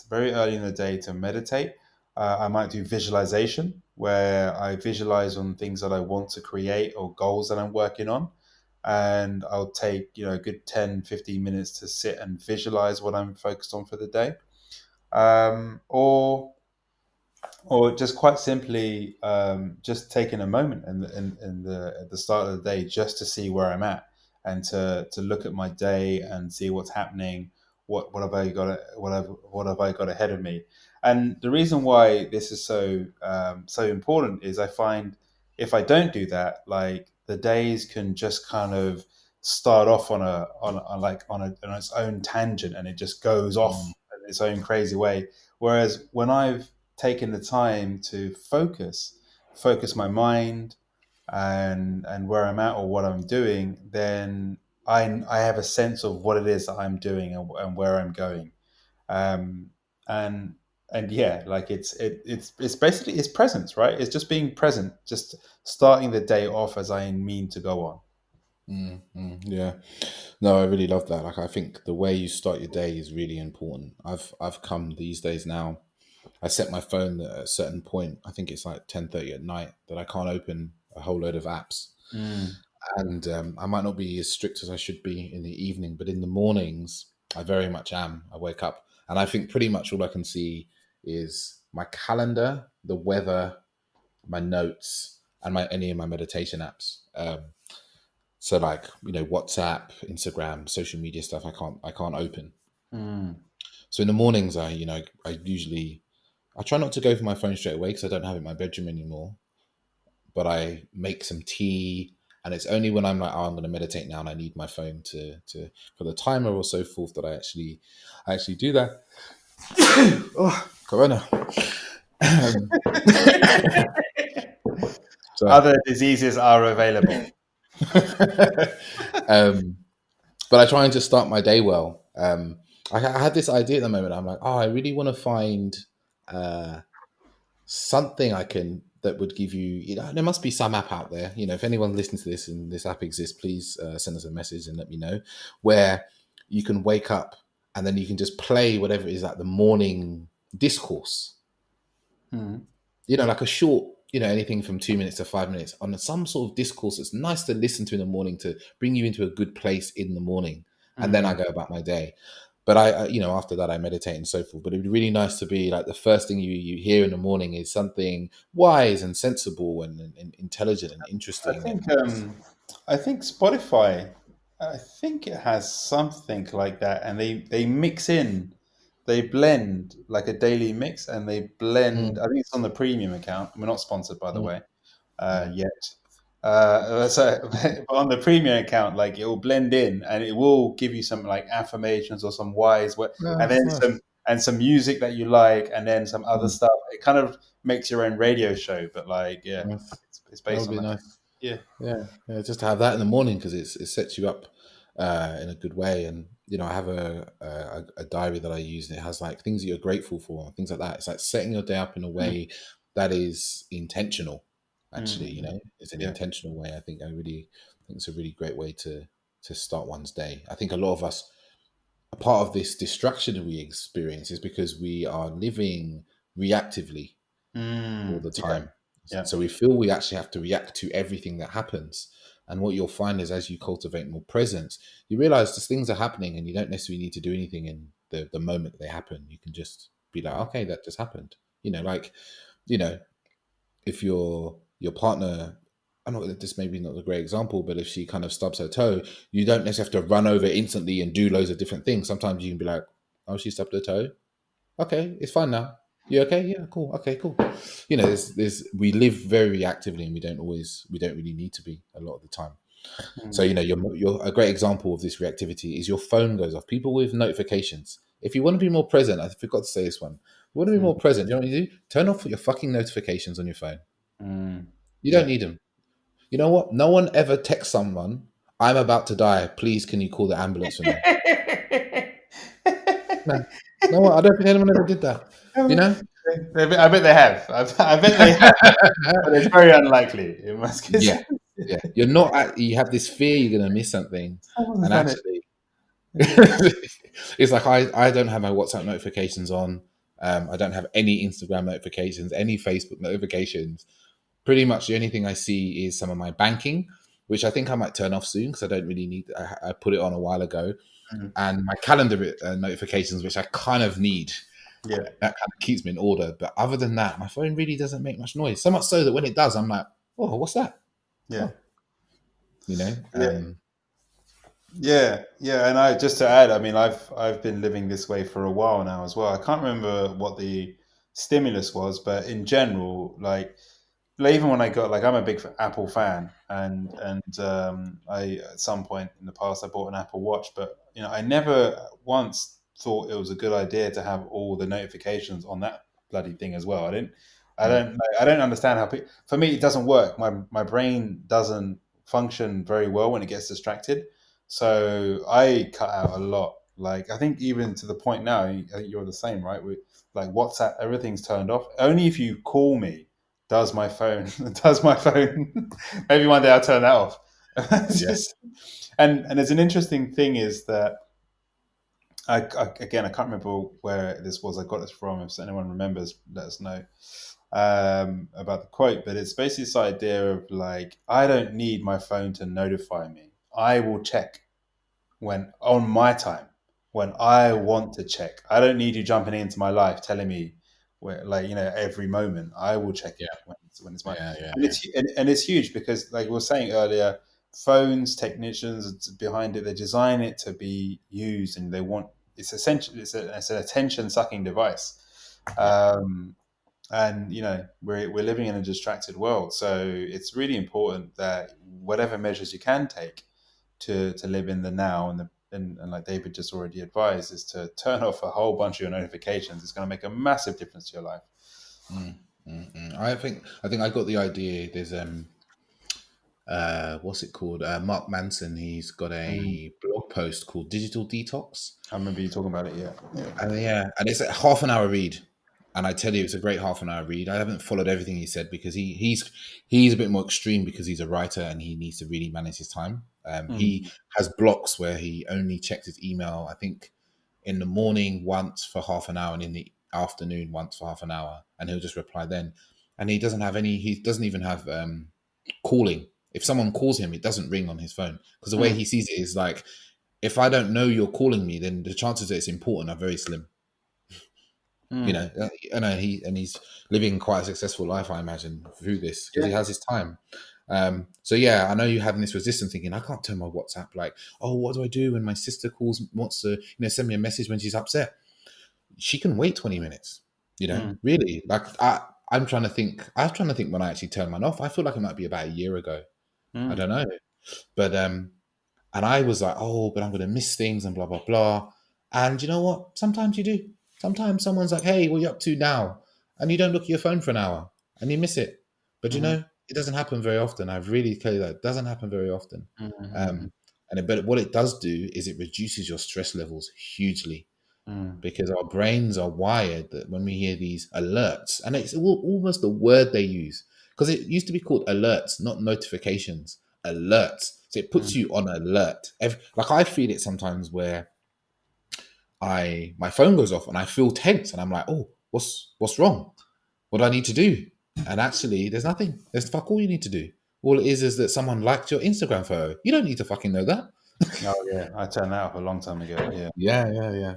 very early in the day to meditate. I might do visualization, where I visualize on things that I want to create or goals that I'm working on. And I'll take, a good 10, 15 minutes to sit and visualize what I'm focused on for the day. Or just quite simply, just taking a moment at the start of the day just to see where I'm at, and to look at my day and see what's happening. What have I got? What have I got ahead of me? And the reason why this is so important is I find if I don't do that, like the days can just kind of start off on its own tangent, and it just goes Mm, off in its own crazy way. Whereas when I've taken the time to focus my mind and where I'm at or what I'm doing, then I have a sense of what it is that I'm doing and where I'm going. Um, and and yeah, like it's basically it's presence, right? It's just being present, just starting the day off as I mean to go on. yeah. No, I really love that. Like, I think the way you start your day is really important. I've come these days now. I set my phone at a certain point. I think it's like 10:30 at night that I can't open a whole load of apps, Mm, and I might not be as strict as I should be in the evening, but in the mornings I very much am. I wake up and I think pretty much all I can see is my calendar, the weather, my notes, and my any of my meditation apps. So like WhatsApp, Instagram, social media stuff. I can't open. mm, So in the mornings, I try not to go for my phone straight away because I don't have it in my bedroom anymore. But I make some tea, and it's only when I'm like, oh, I'm going to meditate now, and I need my phone to for the timer or so forth that I actually do that. Oh, Corona. Um, Sorry. Other diseases are available. um, but I try and just start my day well. I had this idea at the moment. I'm like, oh, I really want to find uh, something I can that would give you. There must be some app out there. If anyone listens to this and this app exists, please send us a message and let me know where you can wake up and then you can just play whatever it is like the morning discourse. Mm, Like a short, anything from 2 minutes to 5 minutes on some sort of discourse that's nice to listen to in the morning to bring you into a good place in the morning. And then I mm, go about my day. but after that I meditate and so forth. But it'd be really nice to be like the first thing you hear in the morning is something wise and sensible and intelligent and I interesting. think And I think Spotify, I think it has something like that, and they mix in, they blend like a daily mix, and they blend. mm, I think it's on the premium account. We're not sponsored, by the mm, way, mm. yet. So but on the premium account, like it will blend in, and it will give you some like affirmations or some wise, No, and that's then nice. some music that you like, and then some other Mm, stuff. It kind of makes your own radio show, but like yeah, nice. it's That based would on be that. nice. Yeah. Yeah, yeah, just to have that in the morning because it sets you up in a good way. And I have a diary that I use, and it has like things that you're grateful for and things like that. It's like setting your day up in a Mm, way that is intentional. Actually, mm, it's an yeah. intentional way. I really think it's a really great way to start one's day. I think a lot of us, a part of this distraction we experience is because we are living reactively all the Yeah. time. Yeah. So we feel we actually have to react to everything that happens. And what you'll find is as you cultivate more presence, you realize these things are happening and you don't necessarily need to do anything in the moment that they happen. You can just be like, okay, that just happened. Like, you know, if your partner, I know that this maybe not a great example, but if she kind of stubs her toe, you don't necessarily have to run over instantly and do loads of different things. Sometimes you can be like, oh, she stubbed her toe. Okay, it's fine now. You okay? Yeah, cool. Okay, cool. There's we live very reactively, and we don't really need to be a lot of the time. So Mm, you're a great example of this reactivity is your phone goes off. People with notifications. If you want to be more present, I forgot to say this one. If you want to be mm, more present, you know what you do? Turn off your fucking notifications on your phone. mm. You don't Yeah. need them. You know what? No one ever texts someone, "I'm about to die. Please, can you call the ambulance for me?" No, no one. I don't think anyone ever did that. You know? I bet they have. I bet they have, but it's very unlikely. In most cases, Yeah, yeah. You're not. You have this fear you're going to miss something, someone's and done it. actually, Yeah. it's like I don't have my WhatsApp notifications on. I don't have any Instagram notifications, any Facebook notifications. Pretty much the only thing I see is some of my banking, which I think I might turn off soon because I don't really need. I put it on a while ago, Mm, and my calendar notifications, which I kind of need. yeah. That kind of keeps me in order. But other than that, my phone really doesn't make much noise. So much so that when it does, I'm like, "Oh, what's that?" Yeah. Oh, you know. Yeah. Yeah, yeah, and I just to add, I mean, I've been living this way for a while now as well. I can't remember what the stimulus was, but in general, like even when I got like I'm a big Apple fan, and I at some point in the past I bought an Apple Watch, but I never once thought it was a good idea to have all the notifications on that bloody thing as well. Mm, I don't understand how for me it doesn't work. My brain doesn't function very well when it gets distracted, so I cut out a lot. Like I think even to the point now, I think you're the same, right? With like WhatsApp, everything's turned off. Only if you call me does my phone does my phone maybe one day I'll turn that off. It's yeah. just, and there's an interesting thing is that again I can't remember where this was I got this from. If anyone remembers, let us know about the quote, but it's basically this idea of like I don't need my phone to notify me. I will check when on my time, when I want to check. I don't need you jumping into my life telling me where, like every moment. I will check Yeah. it when it's my, Yeah. Yeah. and Yeah. and it's huge because like we were saying earlier, phones technicians behind it, they design it to be used, and they want it's essentially it's an attention sucking device. Yeah. Um, and we're living in a distracted world, so it's really important that whatever measures you can take to live in the now and like David just already advised is to turn off a whole bunch of your notifications. It's going to make a massive difference to your life. Mm, I think I got the idea. There's what's it called? Mark Manson. He's got Mm. a blog post called Digital Detox. I remember you talking about it. Yeah, And yeah, and it's a half an hour read. And I tell you, it's a great half an hour read. I haven't followed everything he said because he's a bit more extreme because he's a writer and he needs to really manage his time. He mm. has blocks where he only checks his email. I think in the morning once for half an hour and in the afternoon once for half an hour, and he'll just reply then. And he doesn't have any. He doesn't even have calling. If someone calls him, it doesn't ring on his phone because the way Mm. he sees it is like if I don't know you're calling me, then the chances that it's important are very slim. You Mm. know, I know he's living quite a successful life, I imagine, through this because Yeah. he has his time. So yeah, I know you having this resistance, thinking I can't turn my WhatsApp. Like, oh, what do I do when my sister calls, wants to, send me a message when she's upset? She can wait 20 minutes. Mm. Really. Like I'm trying to think. I was trying to think when I actually turned mine off. I feel like it might be about a year ago. I Mm. don't know, but and I was like, oh, but I'm going to miss things and blah, blah, blah. And you know what? Sometimes you do. Sometimes someone's like, hey, what are you up to now? And you don't look at your phone for an hour and you miss it. But Mm. it doesn't happen very often. I've really clear that it doesn't happen very often. Mm. Um, but what it does do is it reduces your stress levels hugely Mm. because our brains are wired that when we hear these alerts, and it's almost the word they use, because it used to be called alerts, not notifications, alerts. So it puts Mm. you on alert. Like I feel it sometimes where my phone goes off and I feel tense and I'm like, oh, what's wrong? What do I need to do? And actually, there's nothing. There's fuck all you need to do. All it is that someone liked your Instagram photo. You don't need to fucking know that. Oh yeah, I turned that off a long time ago. Yeah. Yeah, yeah, yeah.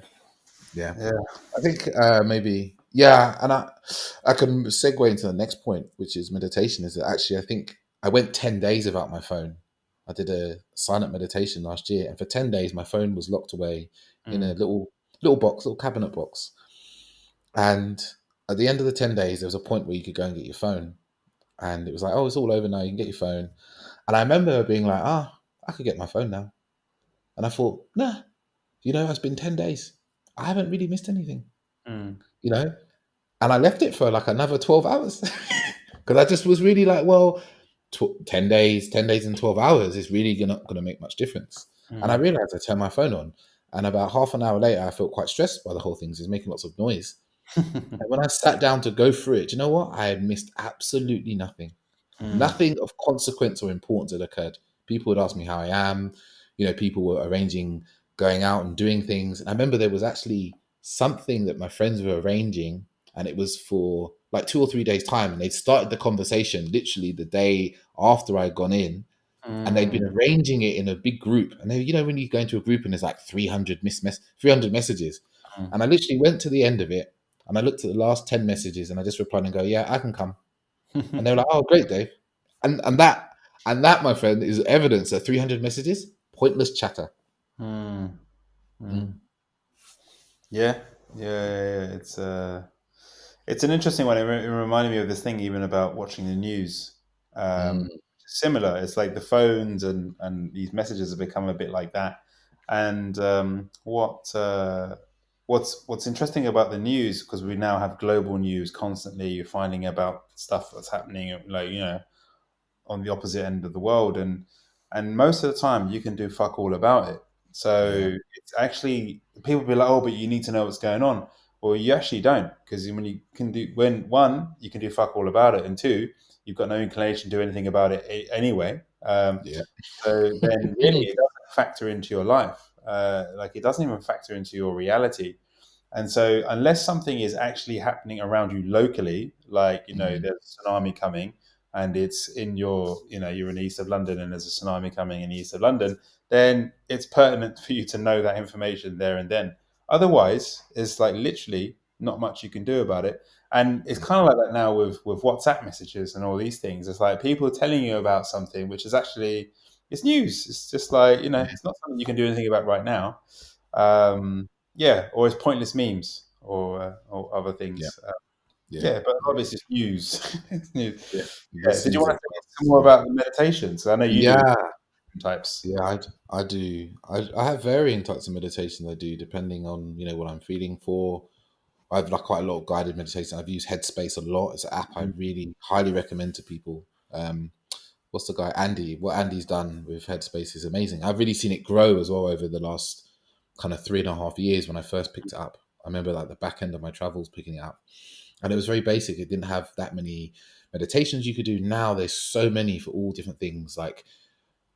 Yeah, Yeah. I think maybe yeah, and I can segue into the next point, which is meditation. Is that actually I think I went 10 days without my phone. I did a silent meditation last year, and for 10 days my phone was locked away in a Mm. little box, little cabinet box. And at the end of the 10 days, there was a point where you could go and get your phone, and it was like, oh, it's all over now. You can get your phone. And I remember being like, I could get my phone now. And I thought, nah, it's been 10 days. I haven't really missed anything. Mm. You know, and I left it for like another 12 hours because I just was really like, well, 10 days and 12 hours is really not going to make much difference. And I Mm. realized I turned my phone on, and about half an hour later, I felt quite stressed by the whole thing. It's making lots of noise. And when I sat down to go through it, do you know what? I had missed absolutely nothing. Mm. Nothing of consequence or importance had occurred. People would ask me how I am. People were arranging going out and doing things. And I remember there was actually something that my friends were arranging, and it was for like 2 or 3 days' time. And they'd started the conversation literally the day after I'd gone in, and they'd been Mm. arranging it in a big group. And when you go into a group and there's like 300 messages, Mm. and I literally went to the end of it and I looked at the last 10 messages and I just replied and go, yeah, I can come. And they were like, "Oh, great, Dave." And that, my friend, is evidence that 300 messages, pointless chatter. Mm. Mm, Mm. Yeah. Yeah. Yeah. It's an interesting one. It reminded me of this thing even about watching the news. mm, Similar. It's like the phones and these messages have become a bit like that. And what's interesting about the news, because we now have global news constantly. You're finding about stuff that's happening, like on the opposite end of the world, and most of the time you can do fuck all about it. yeah, So it's actually, people be like, oh, but you need to know what's going on. Well, you actually don't, because when one, you can do fuck all about it, and two, you've got no inclination to do anything about it anyway. yeah, So then really it doesn't factor into your life. Like it doesn't even factor into your reality. And so, unless something is actually happening around you locally, like mm, there's a tsunami coming, and it's in you're in the east of London, and there's a tsunami coming in the east of London, then it's pertinent for you to know that information there and then. Otherwise, it's like literally not much you can do about it. And it's kind of like that now with WhatsApp messages and all these things. It's like people are telling you about something which is actually, it's news. It's just like yeah, it's not something you can do anything about right now. Um, yeah, or it's pointless memes or other yeah, things. yeah, Yeah, but yeah, obviously it's news. It's news. yeah. Yeah. This Did you is want a to say some fast, more yeah, about the meditations? I know you do yeah, types. yeah. I do. I have varying types of meditation I do depending on what I'm feeling for. I have like quite a lot of guided meditation. I've used Headspace a lot. It's an app I Mm. really highly recommend to people. What's the guy Andy? What Andy's done with Headspace is amazing. I've really seen it grow as well over the last kind of 3.5 years. When I first picked it up, I remember like the back end of my travels picking it up, and it was very basic. It didn't have that many meditations you could do. Now there's so many for all different things, like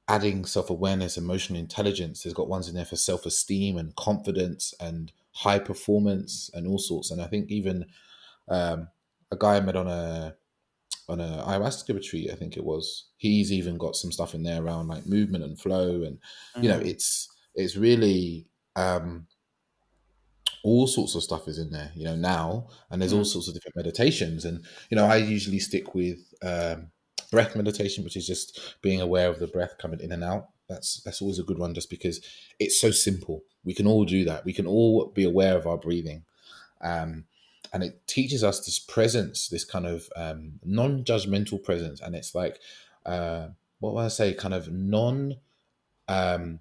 adding self-awareness, emotional intelligence. There's got ones in there for self-esteem and confidence and high performance and all sorts. And I think even um, a guy I met on a ayahuasca retreat, I think it was. He's even got some stuff in there around like movement and flow, and Mm. it's it's really all sorts of stuff is in there, now, and there's all Mm, sorts of different meditations. And, I usually stick with breath meditation, which is just being aware of the breath coming in and out. That's always a good one, just because it's so simple. We can all do that. We can all be aware of our breathing. Um, and it teaches us this presence, this kind of non-judgmental presence. And it's like, what would I say, kind of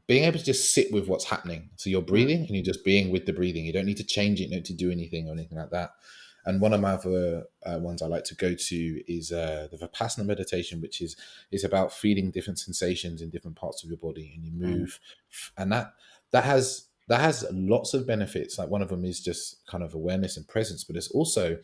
being able to just sit with what's happening. So you're mm, breathing and you're just being with the breathing. You don't need to change it, you don't need to do anything or anything like that. And one of my other ones I like to go to is the Vipassana meditation, which is about feeling different sensations in different parts of your body, and you mm, move, and that has lots of benefits. Like, one of them is just kind of awareness and presence, but it's also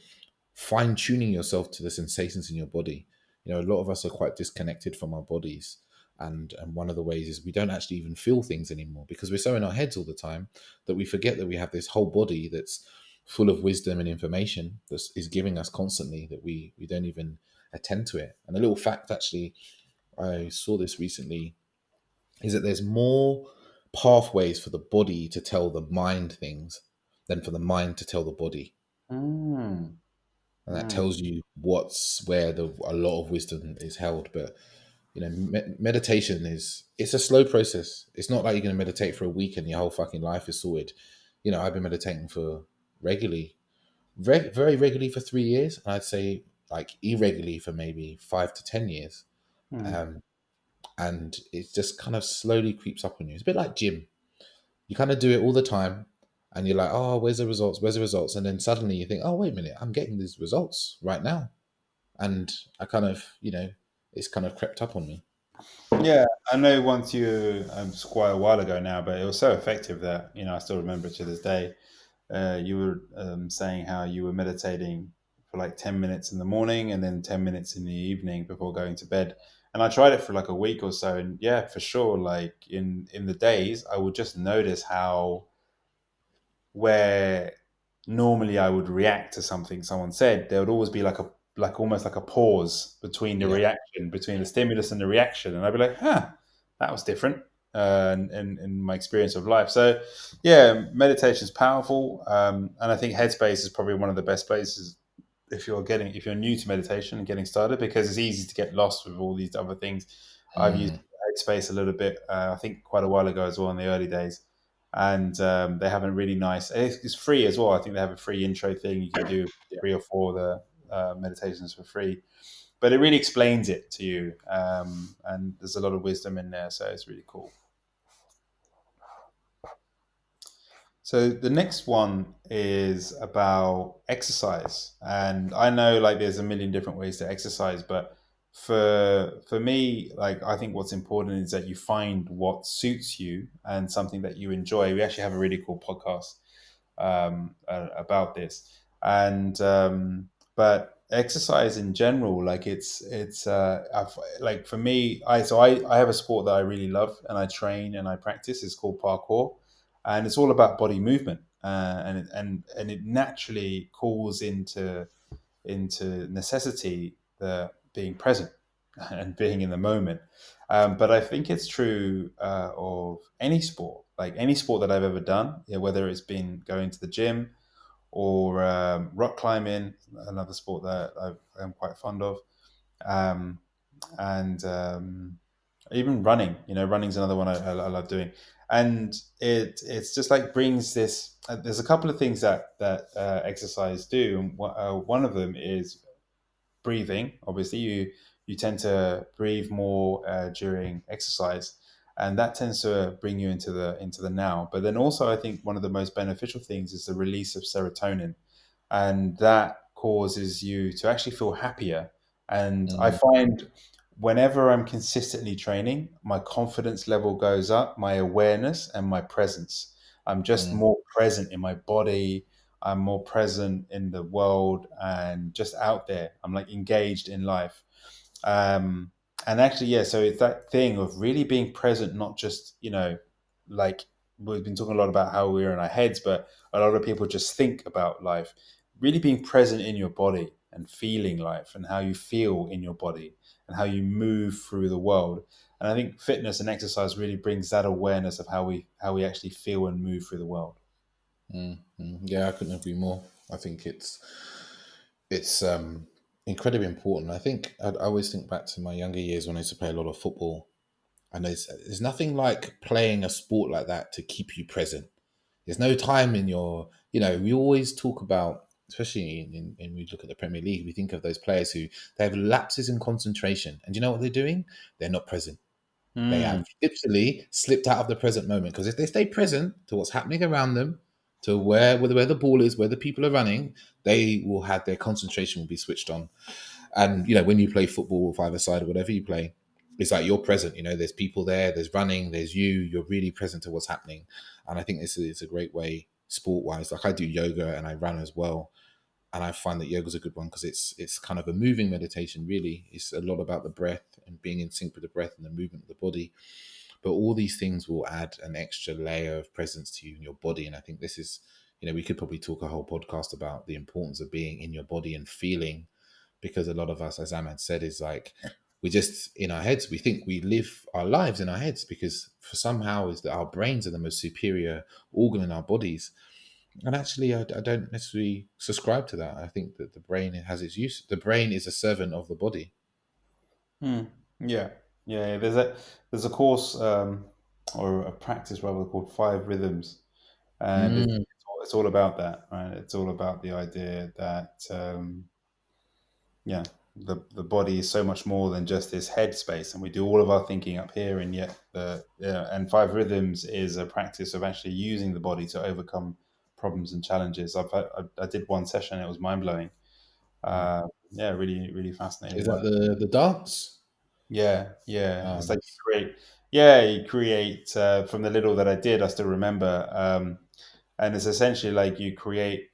fine tuning yourself to the sensations in your body. A lot of us are quite disconnected from our bodies. And one of the ways is we don't actually even feel things anymore, because we're so in our heads all the time that we forget that we have this whole body that's full of wisdom and information that is giving us constantly, that we don't even attend to it. And a little fact, actually, I saw this recently, is that there's more pathways for the body to tell the mind things than for the mind to tell the body. mm, And that mm, tells you what's where a lot of wisdom is held. But meditation it's a slow process. It's not like you're going to meditate for a week and your whole fucking life is sorted. I've been meditating for regularly, very regularly, for 3 years, and I'd say like irregularly for maybe 5 to 10 years. mm. um, and it just kind of slowly creeps up on you. It's a bit like gym. You kind of do it all the time, and you're like, oh, where's the results, and then suddenly you think, oh, wait a minute, I'm getting these results right now. And I kind of, it's kind of crept up on me. Yeah, I know once you, it's quite a while ago now, but it was so effective that, I still remember it to this day. You were saying how you were meditating for like 10 minutes in the morning and then 10 minutes in the evening before going to bed. And I tried it for like a week or so. And yeah, for sure, like in the days, I would just notice how where normally I would react to something someone said, there would always be like almost like a pause between the Yeah. reaction, between the stimulus and the reaction, and I'd be like, "Huh, that was different." In my experience of life, so yeah, meditation is powerful, and I think Headspace is probably one of the best places if you're new to meditation and getting started, because it's easy to get lost with all these other things. I've used Mm, Headspace a little bit, I think quite a while ago as well in the early days, and they have a really nice. It's free as well. I think they have a free intro thing. You can do yeah. 3 or 4 of the meditations for free, but it really explains it to you, and there's a lot of wisdom in there, so it's really cool. So the next one is about exercise, and I know like there's a million different ways to exercise, but for me, like I think what's important is that you find what suits you and something that you enjoy. We actually have a really cool podcast about this, and but exercise in general, like like for me, I have a sport that I really love and I train and I practice. It's called parkour, and it's all about body movement, and it naturally calls into necessity the being present and being in the moment. But I think it's true of any sport, like any sport that I've ever done, whether it's been going to the gym or rock climbing, another sport that I'm quite fond of, um, and even running. Running's another one I love doing, and it's just like brings this. There's a couple of things that exercise do, and one of them is breathing. Obviously, you tend to breathe more during exercise, and that tends to bring you into the now. But then also, I think one of the most beneficial things is the release of serotonin, and that causes you to actually feel happier. And I Mm, find whenever I'm consistently training, my confidence level goes up, my awareness and my presence. I'm just mm, more present in my body. I'm more present in the world and just out there. I'm like engaged in life. Um, and actually, yeah, so it's that thing of really being present, not just, like we've been talking a lot about how we're in our heads, but a lot of people just think about life. Really being present in your body. and feeling life and how you feel in your body and how you move through the world. And I think fitness and exercise really brings that awareness of how we actually feel and move through the world. Yeah, I couldn't agree more. I think it's incredibly important. I think I always think back to my younger years when I used to play a lot of football, and there's nothing like playing a sport like that to keep you present. There's no time in your, we always talk about, especially in we look at the Premier League, we think of those players who they have lapses in concentration, and you know what they're doing? They're not present. They Mm, have literally slipped out of the present moment, because if they stay present to what's happening around them, to where the ball is, where the people are running, they will have their concentration will be switched on. And when you play football, five side or whatever you play, it's like you're present. There's people there, there's running, there's you. You're really present to what's happening, and I think this is a great way sport wise. Like I do yoga and I run as well, and I find that yoga's a good one because it's kind of a moving meditation. Really, it's a lot about the breath and being in sync with the breath and the movement of the body. But all these things will add an extra layer of presence to you in your body, and I think this is, we could probably talk a whole podcast about the importance of being in your body and feeling, because a lot of us, as Ahmad said, is like we just in our heads. We think we live our lives in our heads because for somehow is that our brains are the most superior organ in our bodies. And actually, I don't necessarily subscribe to that. I think that the brain has its use. The brain is a servant of the body. mm, yeah, yeah. There's a course or a practice rather called Five Rhythms, and Mm, it's all about that, right? It's all about the idea that yeah, the body is so much more than just this head space, and we do all of our thinking up here, and yet and Five Rhythms is a practice of actually using the body to overcome problems and challenges. I did one session, and it was mind blowing. mm. Yeah, really really fascinating Is that work. the dance? Yeah, yeah. Oh, It's like nice. you create from the little that I did. I still remember, and it's essentially like you create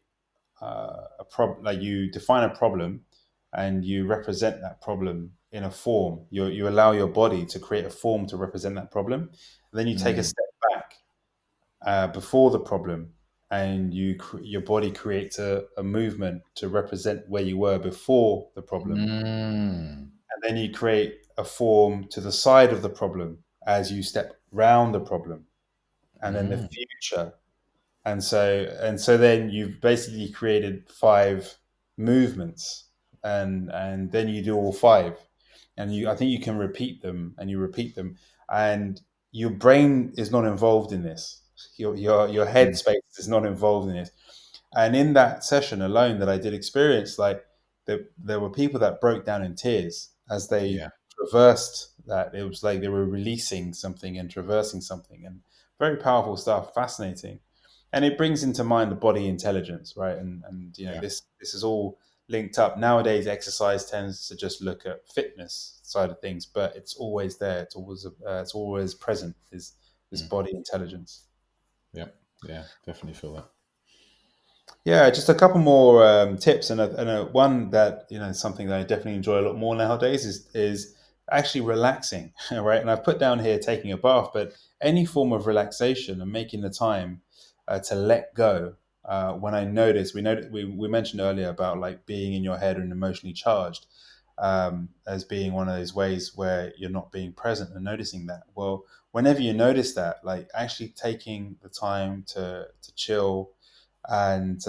a problem, like you define a problem, and you represent that problem in a form. You allow your body to create a form to represent that problem. And then you take a Mm, step back before the problem, and your body creates a movement to represent where you were before the problem, mm, and then you create a form to the side of the problem as you step round the problem, and then the mm, future. And so then you've basically created five movements, and then you do all five, and I think you can repeat them, and you repeat them, and your brain is not involved in this. Your head mm. space is not involved in this. And in that session alone that I did experience, like there were people that broke down in tears as they Yeah, traversed that. It was like they were releasing something and traversing something, and very powerful stuff, fascinating. And it brings into mind the body intelligence, right? And yeah. this is all linked up. Nowadays, exercise tends to just look at fitness side of things, but it's always there. It's always present. Is this Mm, body intelligence? yeah, yeah. Definitely feel that. Yeah, just a couple more tips, and one that something that I definitely enjoy a lot more nowadays is actually relaxing, right? And I've put down here taking a bath, but any form of relaxation and making the time to let go. When I notice, we mentioned earlier about like being in your head and emotionally charged as being one of those ways where you're not being present and noticing that. Well, whenever you notice that, like actually taking the time to chill and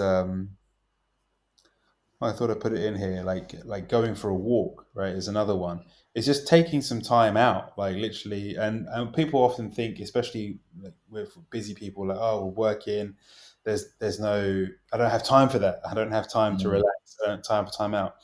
I thought I put it in here, like going for a walk, right, is another one. It's just taking some time out, like literally, and people often think, especially like with busy people, like oh, we're working. There's no, I don't have time for that. I don't have time to Mm, relax. I don't have time for time out.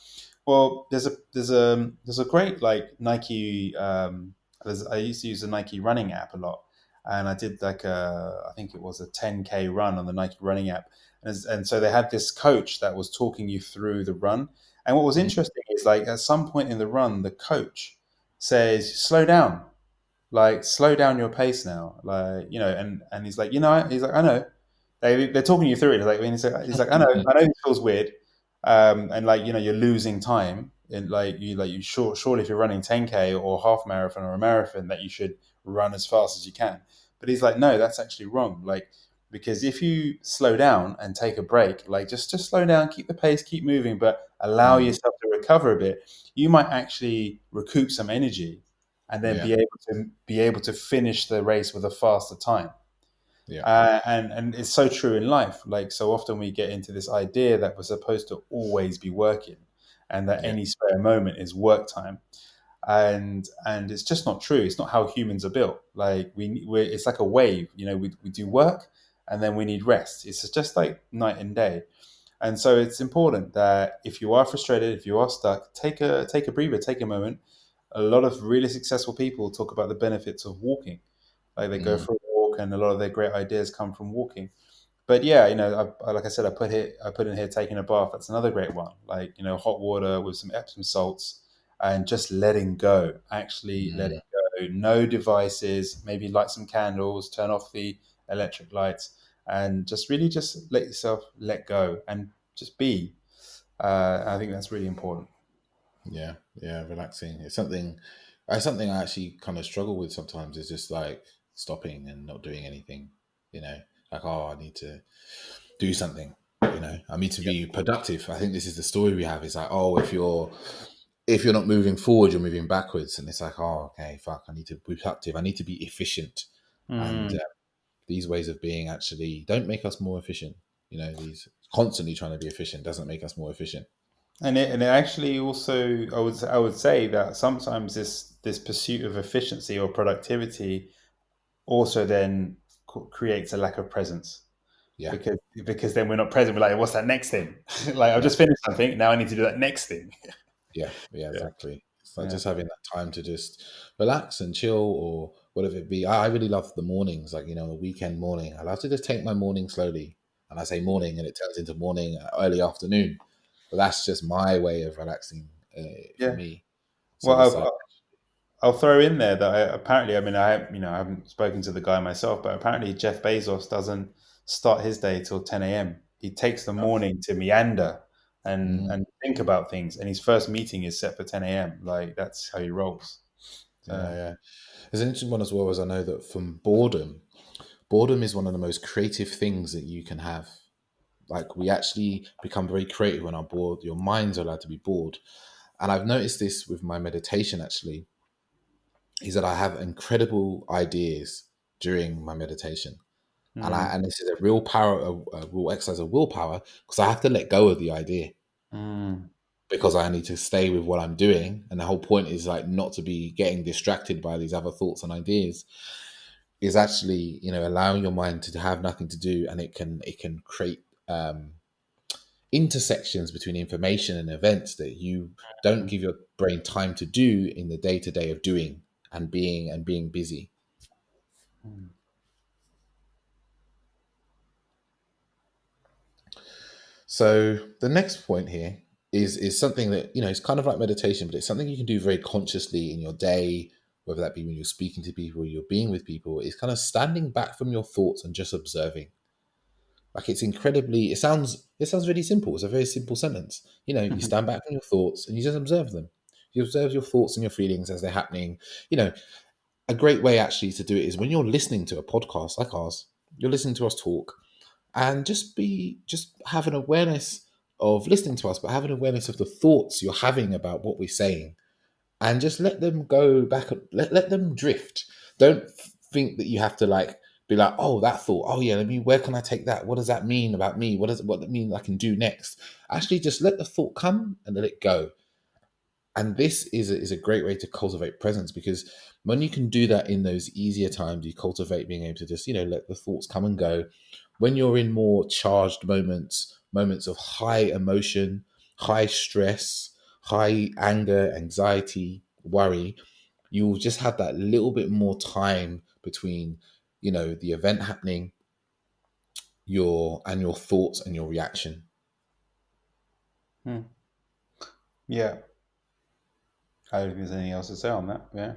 Well, there's a great like Nike. I used to use the Nike running app a lot, and I did like I think it was a 10K run on the Nike running app, and so they had this coach that was talking you through the run. And what was mm, interesting is like at some point in the run, the coach says, "Slow down, like slow down your pace now, like and he's like, he's like, I know, they're talking you through it. Like, he's like, I know this feels weird, and like you're losing time, and like you surely if you're running 10K or half marathon or a marathon that you should run as fast as you can. But he's like, no, that's actually wrong. Like Because if you slow down and take a break, like just slow down, keep the pace, keep moving, but allow Mm. yourself to recover a bit, you might actually recoup some energy and then Yeah. be able to finish the race with a faster time. Yeah. And it's so true in life. Like so often we get into this idea that we're supposed to always be working, and that Yeah. any spare moment is work time, and it's just not true. It's not how humans are built. Like it's like a wave. We do work and then we need rest. It's just like night and day. And so it's important that if you are frustrated, if you are stuck, take a breather, take a moment. A lot of really successful people talk about the benefits of walking. Like they go Mm. for a walk, and a lot of their great ideas come from walking. But yeah, like I said, I put in here taking a bath. That's another great one. Like hot water with some Epsom salts, and just letting go. Actually, letting Mm. go. No devices. Maybe light some candles. Turn off the electric lights, and just let yourself let go and just be. I think that's really important. Yeah. Yeah. Relaxing. It's something I actually kind of struggle with sometimes. Is just like stopping and not doing anything. You know, like, oh, I need to do something. I need to Yeah. be productive. I think this is the story we have. Is like, oh, if you're not moving forward, you're moving backwards, and it's like, oh, okay, fuck, I need to be productive. I need to be efficient, and Mm. these ways of being actually don't make us more efficient. These constantly trying to be efficient doesn't make us more efficient. And it actually also, I would say that sometimes this pursuit of efficiency or productivity also then creates a lack of presence, Yeah, because then we're not present. We're like, what's that next thing? Like I've yeah, just finished something. Now I need to do that next thing. yeah, yeah, Yeah, exactly. It's like yeah, just having that time to just relax and chill, or whatever it be. I really love the mornings, like a weekend morning. I love to just take my morning slowly, and I say morning, and it turns into morning, early afternoon. But that's just my way of relaxing, for yeah. me. So Well, it's like, I'll throw in there that apparently, I mean, I haven't spoken to the guy myself, but apparently Jeff Bezos doesn't start his day till 10 a.m. He takes the morning to meander and mm, think about things, and his first meeting is set for 10 a.m. Like that's how he rolls. yeah, So, yeah. There's an interesting one as well, as I know that from boredom is one of the most creative things that you can have. Like, we actually become very creative when our bored. Your mind's allowed to be bored. And I've noticed this with my meditation actually, is that I have incredible ideas during my meditation. And mm, this is a real power, a real exercise of willpower, because I have to let go of the idea, mm, because I need to stay with what I'm doing. And the whole point is like not to be getting distracted by these other thoughts and ideas. Is actually, allowing your mind to have nothing to do, and it can create intersections between information and events that you don't give your brain time to do in the day to day of doing and being busy. mm, So the next point here is something that it's kind of like meditation, but it's something you can do very consciously in your day, whether that be when you're speaking to people or you're being with people. Is kind of standing back from your thoughts and just observing. Like, it sounds really simple. It's a very simple sentence. You mhm, stand back from your thoughts and you just observe them. You observe your thoughts and your feelings as they're happening. You know, a great way actually to do it is when you're listening to a podcast like ours, you're listening to us talk, and just have an awareness of listening to us, but have an awareness of the thoughts you're having about what we're saying, and just let them go back. Let them drift. Don't think that you have to like be like, oh, that thought, oh yeah, where can I take that? What does that mean about me? What does it mean I can do next? Actually, just let the thought come and let it go. And this is a great way to cultivate presence, because when you can do that in those easier times, you cultivate being able to just let the thoughts come and go. When you're in more charged moments of high emotion, high stress, high anger, anxiety, worry, you'll just have that little bit more time between the event happening, your thoughts and your reaction. mm. Yeah. I don't think there's anything else to say on that. Yeah,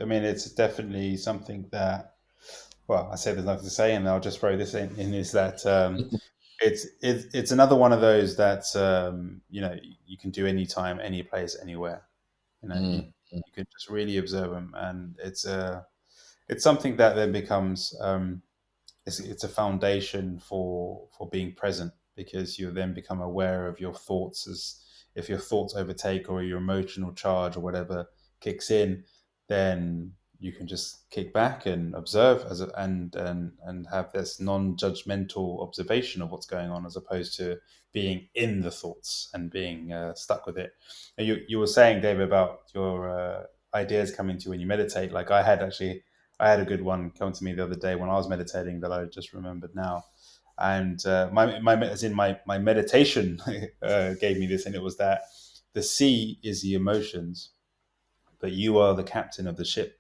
I mean, it's definitely something that. Well, I say there's nothing to say, and I'll just throw this in is that it's another one of those that you can do anytime, any place, anywhere. Mm, You can just really observe them, and it's something that then becomes it's a foundation for being present, because you then become aware of your thoughts. As if your thoughts overtake, or your emotional charge or whatever kicks in, then you can just kick back and observe and have this non-judgmental observation of what's going on, as opposed to being in the thoughts and being stuck with it. And you were saying, David, about your ideas coming to you when you meditate. Like I had a good one come to me the other day when I was meditating that I just remembered now. And my meditation gave me this, and it was that the sea is the emotions, but you are the captain of the ship.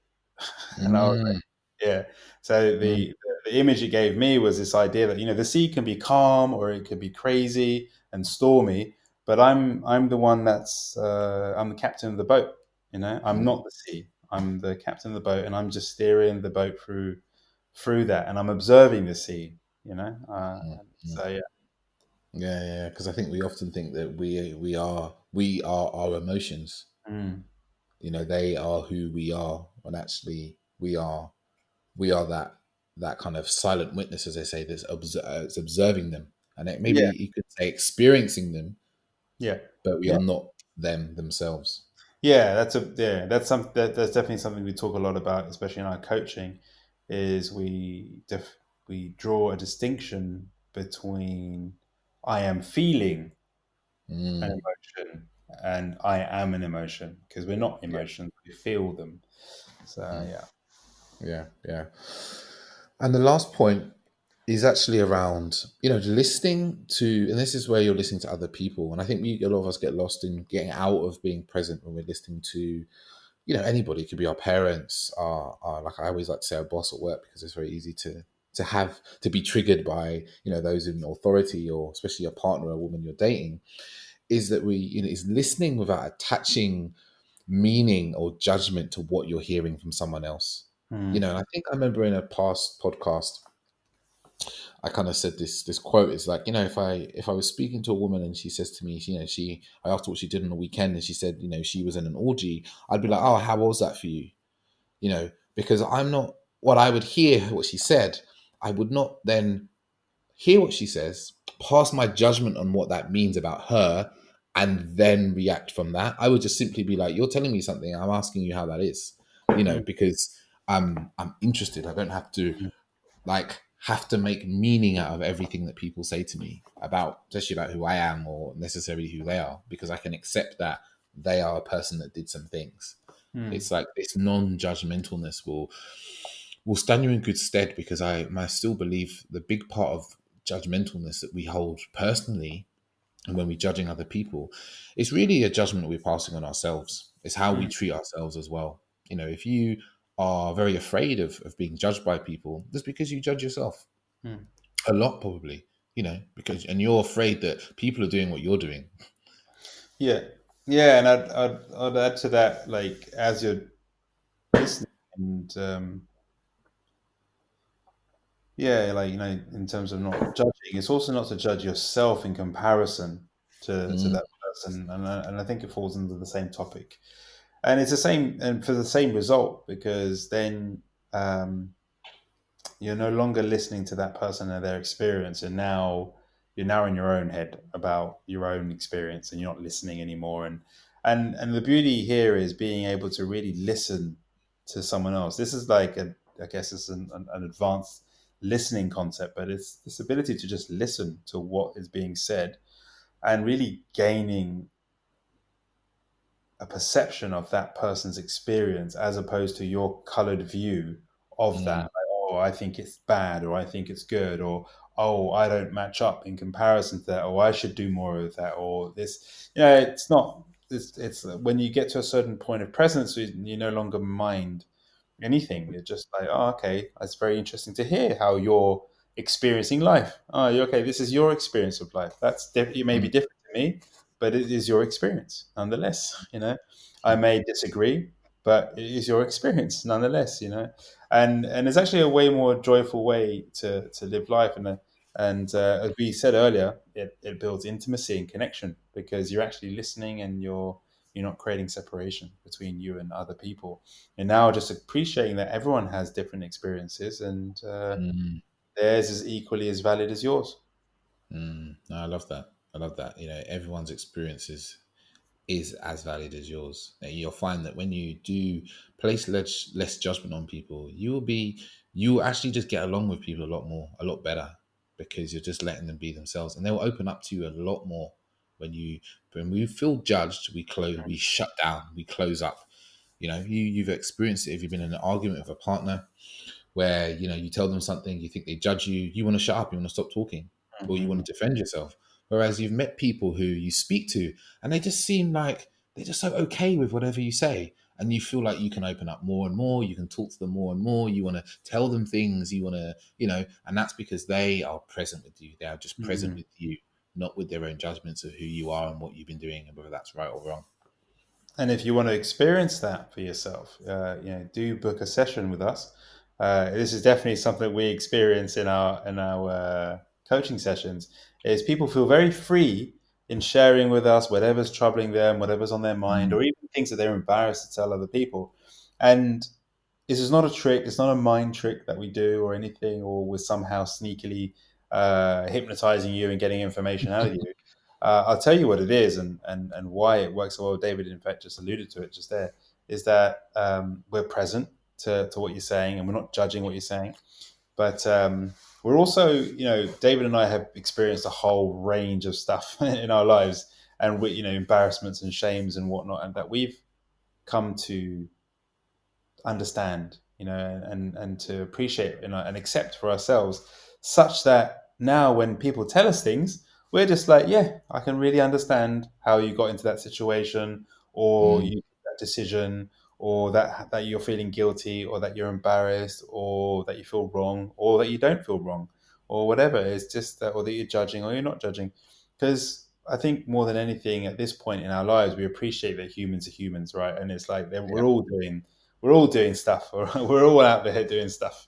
And I was Mm, like, yeah. So mm, the image it gave me was this idea that, the sea can be calm or it could be crazy and stormy, but I'm the one I'm the captain of the boat. I'm mm, not the sea. I'm the captain of the boat, and I'm just steering the boat through that, and I'm observing the sea. mm, mm. So yeah. Yeah, yeah. Because I think we often think that we are our emotions. Mm. They are who we are, and actually we are that kind of silent witness, as they say, that's observing them, and maybe Yeah, you could say experiencing them, yeah, but we yeah. are not them themselves. That's definitely something we talk a lot about, especially in our coaching. Is we draw a distinction between I am feeling an Mm, emotion and I am an emotion, because we're not yeah, emotions, we feel them. So mm, yeah. yeah, yeah. And the last point is actually around listening to, and this is where you're listening to other people, and I think a lot of us get lost in getting out of being present when we're listening to anybody. It could be our parents, our like I always like to say, our boss at work, because it's very easy to be triggered by those in authority, or especially a partner, a woman you're dating. Is that is listening without attaching meaning or judgment to what you're hearing from someone else. Mm, And I think I remember in a past podcast I kind of said this quote is like, if I was speaking to a woman and she says to me, I asked her what she did on the weekend, and she said, she was in an orgy, I'd be like, oh, how was that for you? Because I'm not, what I would hear what she said, I would not then hear what she says, pass my judgment on what that means about her, and then react from that. I would just simply be like, you're telling me something, I'm asking you how that is, mm, because I'm interested. I don't mm, have to make meaning out of everything that people say to me about, especially about who I am or necessarily who they are, because I can accept that they are a person that did some things. mm, It's like this non-judgmentalness will stand you in good stead, because I still believe the big part of judgmentalness that we hold personally, and when we're judging other people, it's really a judgment that we're passing on ourselves. It's how we mm, treat ourselves as well. If you are very afraid of being judged by people, that's because you judge yourself mm. a lot, probably. And you're afraid that people are doing what you're doing. Yeah, yeah, and I'd add to that, like, as you're listening, and yeah, like, in terms of not judging, it's also not to judge yourself in comparison to Mm, that person, and I think it falls into the same topic, and it's the same, and for the same result, because then um, you're no longer listening to that person and their experience, and now you're now in your own head about your own experience, and you're not listening anymore. And the beauty here is being able to really listen to someone else. This is like I guess it's an advanced listening concept, but it's this ability to just listen to what is being said, and really gaining a perception of that person's experience, as opposed to your colored view of that. mm, Like, oh, I think it's bad, or I think it's good, or oh, I don't match up in comparison to that, or I should do more of that, or this. It's not. It's when you get to a certain point of presence, you no longer mind anything. You're just like, oh, okay, that's very interesting to hear how you're experiencing life. Oh, okay, this is your experience of life. It may be mm, different to me, but it is your experience nonetheless. I mm, may disagree, but it is your experience nonetheless. And it's actually a way more joyful way to live life. And as we said earlier, it builds intimacy and connection, because you're actually listening, and you're not creating separation between you and other people, and now just appreciating that everyone has different experiences, and mm. theirs is equally as valid as yours. No, I love that. I love that. Everyone's experiences is as valid as yours. And you'll find that when you do place less judgment on people, you will actually just get along with people a lot more, a lot better, because you're just letting them be themselves, and they'll open up to you a lot more. When we feel judged, we shut down, we close up. You've experienced it if you've been in an argument with a partner where you tell them something, you think they judge you, you want to shut up, you want to stop talking, or you Mm-hmm. want to defend yourself. Whereas you've met people who you speak to, and they just seem like they're just so okay with whatever you say, and you feel like you can open up more and more, you can talk to them more and more, you want to tell them things, you want to, and that's because they are present with you. They are just present Mm-hmm. with you, not with their own judgments of who you are and what you've been doing and whether that's right or wrong. And if you want to experience that for yourself, do book a session with us. This is definitely something we experience in our coaching sessions. Is people feel very free in sharing with us whatever's troubling them, whatever's on their mind, Mm, or even things that they're embarrassed to tell other people. And this is not a trick. It's not a mind trick that we do or anything, or we're somehow sneakily hypnotizing you and getting information out of you. I'll tell you what it is and why it works so well. David, in fact, just alluded to it just there, is that we're present to what you're saying and we're not judging what you're saying. But we're also, David and I have experienced a whole range of stuff in our lives and we, embarrassments and shames and whatnot, and that we've come to understand, and to appreciate, and accept for ourselves, such that now when people tell us things, we're just like, yeah, I can really understand how you got into that situation, or mm, you did that decision, or that you're feeling guilty, or that you're embarrassed, or that you feel wrong, or that you don't feel wrong, or whatever. It's just that, or that you're judging or you're not judging, because I think more than anything at this point in our lives, we appreciate that humans are humans, right? And it's like yeah, we're all doing stuff. We're all out there doing stuff.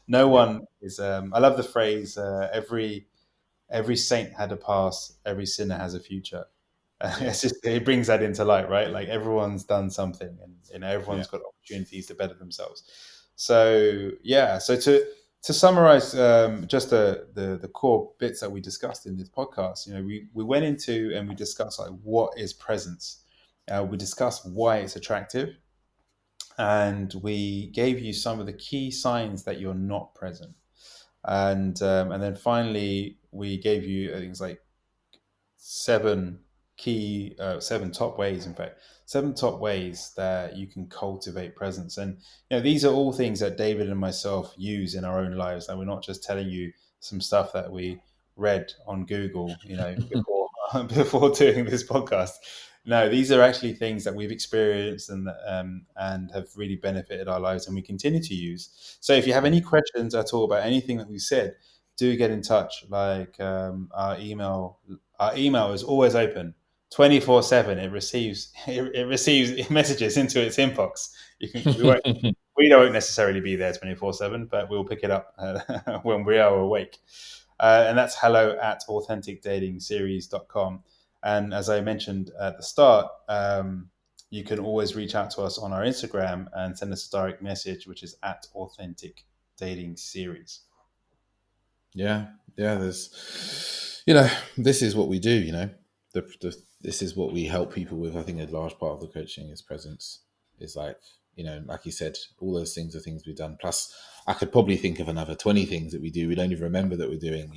No yeah, one is. I love the phrase: every saint had a past, every sinner has a future. yeah, It brings that into light, right? Like everyone's done something, and yeah, everyone's got opportunities to better themselves. So yeah. So to summarize, just the core bits that we discussed in this podcast, we went into and we discussed like what is presence. We discussed why it's attractive, and we gave you some of the key signs that you're not present. And then finally we gave you things like seven seven top ways, in fact, seven top ways that you can cultivate presence. And these are all things that David and myself use in our own lives, and we're not just telling you some stuff that we read on Google, before before doing this podcast. No, these are actually things that we've experienced and have really benefited our lives, and we continue to use. So if you have yeah. any questions at all about anything that we said, do get in touch. Like our email is always open 24/7. It receives messages into its inbox. We don't necessarily be there 24/7, but we'll pick it up when we are awake. And that's hello@authenticdatingseries.com. And as I mentioned at the start, you can always reach out to us on our Instagram and send us a direct message, which is at Authentic Dating Series. Yeah, yeah. This is what we do. This is what we help people with. I think a large part of the coaching is presence. Is like like you said, all those things are things we've done. Plus, I could probably think of another 20 things that we do. We don't even remember that we're doing.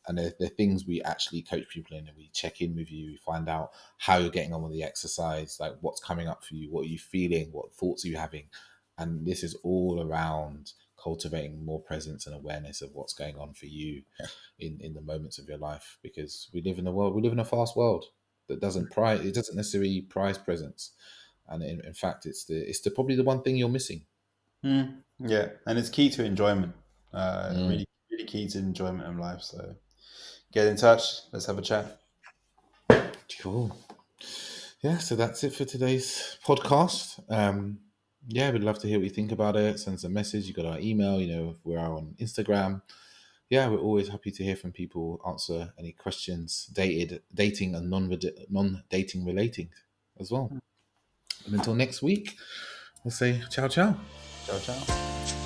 And they're things we actually coach people in, and we check in with you. We find out how you're getting on with the exercise, like what's coming up for you, what are you feeling, what thoughts are you having, and this is all around cultivating more presence and awareness of what's going on for you in the moments of your life, because we live in a fast world that doesn't necessarily prize presence, and in fact it's the probably the one thing you're missing. Yeah, and it's key to enjoyment. Mm. Really, really key to enjoyment of life. So get in touch. Let's have a chat. Cool. Yeah, so that's it for today's podcast. Yeah, we'd love to hear what you think about it. Send us a message. You got our email, we're on Instagram. Yeah, we're always happy to hear from people, answer any questions, dating and non-dating relating as well. And until next week, we'll say ciao ciao. Ciao, ciao.